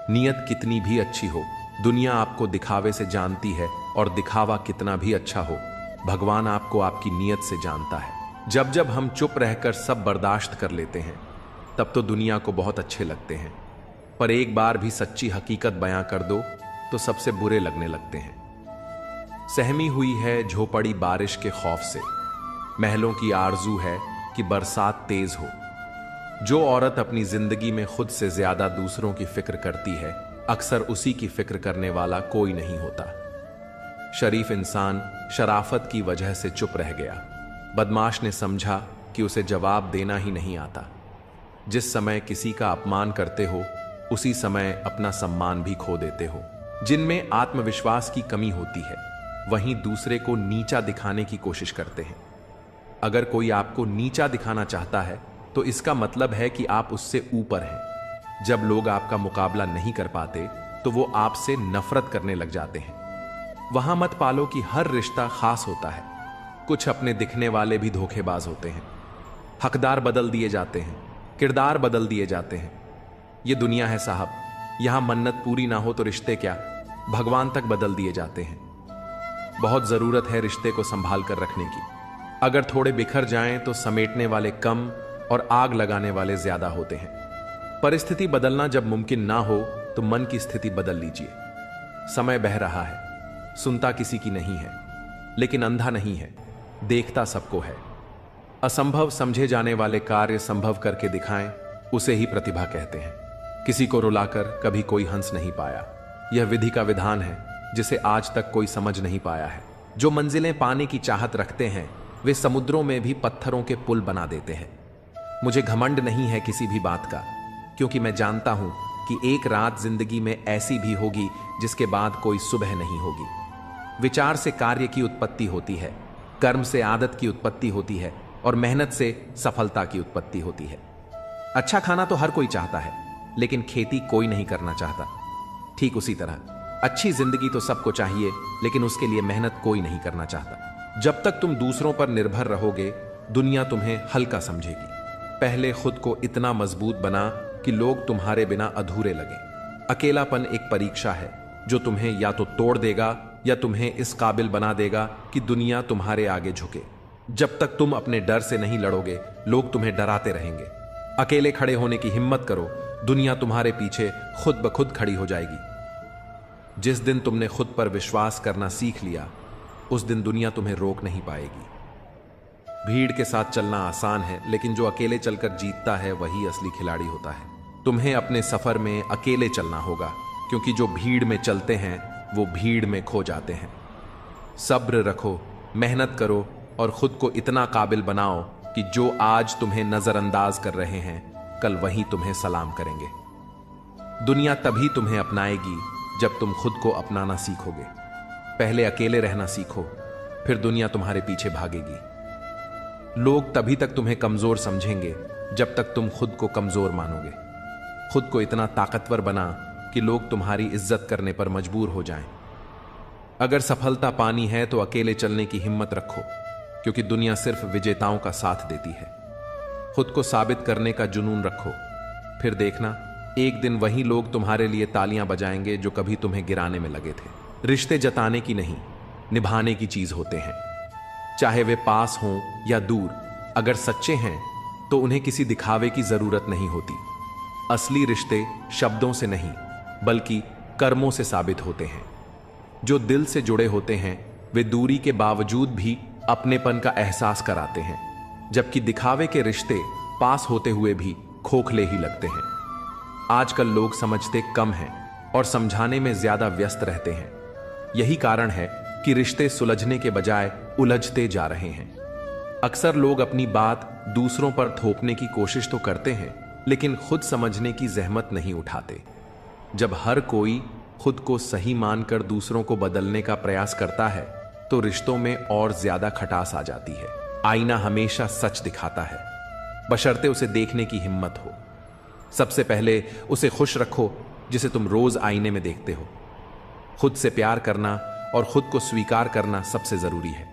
नियत कितनी भी अच्छी हो, दुनिया आपको दिखावे से जानती है, और दिखावा कितना भी अच्छा हो, भगवान आपको आपकी नियत से जानता है। जब जब हम चुप रहकर सब बर्दाश्त कर लेते हैं, तब तो दुनिया को बहुत अच्छे लगते हैं, पर एक बार भी सच्ची हकीकत बयां कर दो तो सबसे बुरे लगने लगते हैं। सहमी हुई है झोपड़ी बारिश के खौफ से, महलों की आरजू है कि बरसात तेज हो। जो औरत अपनी जिंदगी में खुद से ज्यादा दूसरों की फिक्र करती है, अक्सर उसी की फिक्र करने वाला कोई नहीं होता। शरीफ इंसान शराफत की वजह से चुप रह गया। बदमाश ने समझा कि उसे जवाब देना ही नहीं आता। जिस समय किसी का अपमान करते हो, उसी समय अपना सम्मान भी खो देते हो। जिनमें आत्मविश्वास की कमी होती है, वहीं दूसरे को नीचा दिखाने की कोशिश करते हैं। अगर कोई आपको नीचा दिखाना चाहता है तो इसका मतलब है कि आप उससे ऊपर हैं। जब लोग आपका मुकाबला नहीं कर पाते तो वो आपसे नफरत करने लग जाते हैं। वहां मत पालो कि हर रिश्ता खास होता है। कुछ अपने दिखने वाले भी धोखेबाज होते हैं। हकदार बदल दिए जाते हैं, किरदार बदल दिए जाते हैं। ये दुनिया है साहब, यहां मन्नत पूरी ना हो तो रिश्ते क्या, भगवान तक बदल दिए जाते हैं। बहुत जरूरत है रिश्ते को संभाल कर रखने की। अगर थोड़े बिखर जाएं तो समेटने वाले कम और आग लगाने वाले ज्यादा होते हैं। परिस्थिति बदलना जब मुमकिन ना हो तो मन की स्थिति बदल लीजिए। समय बह रहा है, सुनता किसी की नहीं है, लेकिन अंधा नहीं है, देखता सबको है। असंभव समझे जाने वाले कार्य संभव करके दिखाएं, उसे ही प्रतिभा कहते हैं। किसी को रुलाकर कभी कोई हंस नहीं पाया। यह विधि का विधान है जिसे आज तक कोई समझ नहीं पाया है। जो मंजिलें पाने की चाहत रखते हैं, वे समुद्रों में भी पत्थरों के पुल बना देते हैं। मुझे घमंड नहीं है किसी भी बात का, क्योंकि मैं जानता हूं कि एक रात जिंदगी में ऐसी भी होगी जिसके बाद कोई सुबह नहीं होगी। विचार से कार्य की उत्पत्ति होती है, कर्म से आदत की उत्पत्ति होती है, और मेहनत से सफलता की उत्पत्ति होती है। अच्छा खाना तो हर कोई चाहता है, लेकिन खेती कोई नहीं करना चाहता। ठीक उसी तरह अच्छी जिंदगी तो सबको चाहिए, लेकिन उसके लिए मेहनत कोई नहीं करना चाहता। जब तक तुम दूसरों पर निर्भर रहोगे, दुनिया तुम्हें हल्का समझेगी। पहले खुद को इतना मजबूत बना कि लोग तुम्हारे बिना अधूरे लगें। अकेलापन एक परीक्षा है जो तुम्हें या तो तोड़ देगा या तुम्हें इस काबिल बना देगा कि दुनिया तुम्हारे आगे झुके। जब तक तुम अपने डर से नहीं लड़ोगे, लोग तुम्हें डराते रहेंगे। अकेले खड़े होने की हिम्मत करो, दुनिया तुम्हारे पीछे खुद ब खुद खड़ी हो जाएगी। जिस दिन तुमने खुद पर विश्वास करना सीख लिया, उस दिन दुनिया तुम्हें रोक नहीं पाएगी। भीड़ के साथ चलना आसान है, लेकिन जो अकेले चलकर जीतता है वही असली खिलाड़ी होता है। तुम्हें अपने सफर में अकेले चलना होगा, क्योंकि जो भीड़ में चलते हैं वो भीड़ में खो जाते हैं। सब्र रखो, मेहनत करो और खुद को इतना काबिल बनाओ कि जो आज तुम्हें नजरअंदाज कर रहे हैं, कल वही तुम्हें सलाम करेंगे। दुनिया तभी तुम्हें अपनाएगी जब तुम खुद को अपनाना सीखोगे। पहले अकेले रहना सीखो, फिर दुनिया तुम्हारे पीछे भागेगी। लोग तभी तक तुम्हें कमजोर समझेंगे जब तक तुम खुद को कमजोर मानोगे। खुद को इतना ताकतवर बना कि लोग तुम्हारी इज्जत करने पर मजबूर हो जाएं। अगर सफलता पानी है तो अकेले चलने की हिम्मत रखो, क्योंकि दुनिया सिर्फ विजेताओं का साथ देती है। खुद को साबित करने का जुनून रखो, फिर देखना एक दिन वही लोग तुम्हारे लिए तालियां बजाएंगे जो कभी तुम्हें गिराने में लगे थे। रिश्ते जताने की नहीं, निभाने की चीज होते हैं। चाहे वे पास हों या दूर, अगर सच्चे हैं तो उन्हें किसी दिखावे की जरूरत नहीं होती। असली रिश्ते शब्दों से नहीं, बल्कि कर्मों से साबित होते हैं। जो दिल से जुड़े होते हैं वे दूरी के बावजूद भी अपनेपन का एहसास कराते हैं, जबकि दिखावे के रिश्ते पास होते हुए भी खोखले ही लगते हैं। आजकल लोग समझते कम हैं और समझाने में ज्यादा व्यस्त रहते हैं। यही कारण है कि रिश्ते सुलझने के बजाय उलझते जा रहे हैं। अक्सर लोग अपनी बात दूसरों पर थोपने की कोशिश तो करते हैं, लेकिन खुद समझने की जहमत नहीं उठाते। जब हर कोई खुद को सही मानकर दूसरों को बदलने का प्रयास करता है, तो रिश्तों में और ज्यादा खटास आ जाती है। आईना हमेशा सच दिखाता है, बशर्ते उसे देखने की हिम्मत हो। सबसे पहले उसे खुश रखो जिसे तुम रोज आईने में देखते हो। खुद से प्यार करना और खुद को स्वीकार करना सबसे जरूरी है।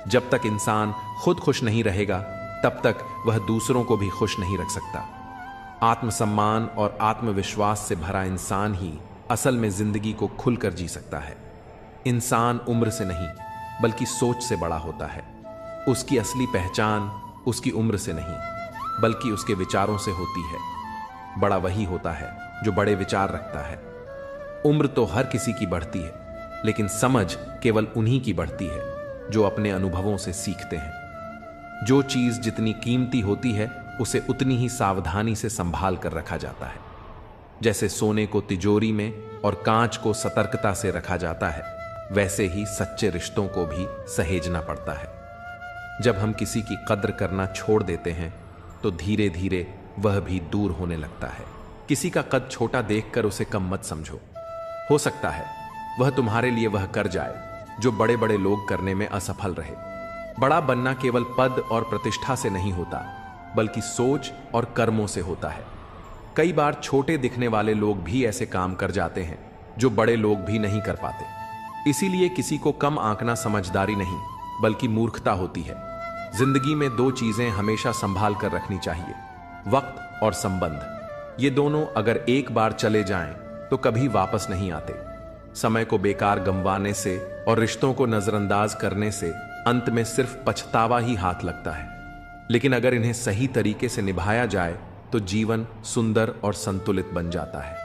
जब तक इंसान खुद खुश नहीं रहेगा, तब तक वह दूसरों को भी खुश नहीं रख सकता। आत्मसम्मान और आत्मविश्वास से भरा इंसान ही असल में जिंदगी को खुलकर जी सकता है। इंसान उम्र से नहीं, बल्कि सोच से बड़ा होता है। उसकी असली पहचान उसकी उम्र से नहीं, बल्कि उसके विचारों से होती है। बड़ा वही होता है जो बड़े विचार रखता है। उम्र तो हर किसी की बढ़ती है, लेकिन समझ केवल उन्हीं की बढ़ती है जो अपने अनुभवों से सीखते हैं। जो चीज जितनी कीमती होती है, उसे उतनी ही सावधानी से संभाल कर रखा जाता है। जैसे सोने को तिजोरी में और कांच को सतर्कता से रखा जाता है, वैसे ही सच्चे रिश्तों को भी सहेजना पड़ता है। जब हम किसी की कद्र करना छोड़ देते हैं, तो धीरे धीरे वह भी दूर होने लगता है। किसी का कद छोटा देखकर उसे कम मत समझो। हो सकता है वह तुम्हारे लिए वह कर जाए जो बड़े बड़े लोग करने में असफल रहे। बड़ा बनना केवल पद और प्रतिष्ठा से नहीं होता, बल्कि सोच और कर्मों से होता है। कई बार छोटे दिखने वाले लोग भी ऐसे काम कर जाते हैं जो बड़े लोग भी नहीं कर पाते। इसीलिए किसी को कम आंकना समझदारी नहीं, बल्कि मूर्खता होती है। जिंदगी में दो चीजें हमेशा संभाल कर रखनी चाहिए, वक्त और संबंध। ये दोनों अगर एक बार चले जाएं तो कभी वापस नहीं आते। समय को बेकार गंवाने से और रिश्तों को नजरअंदाज करने से अंत में सिर्फ पछतावा ही हाथ लगता है। लेकिन अगर इन्हें सही तरीके से निभाया जाए तो जीवन सुंदर और संतुलित बन जाता है।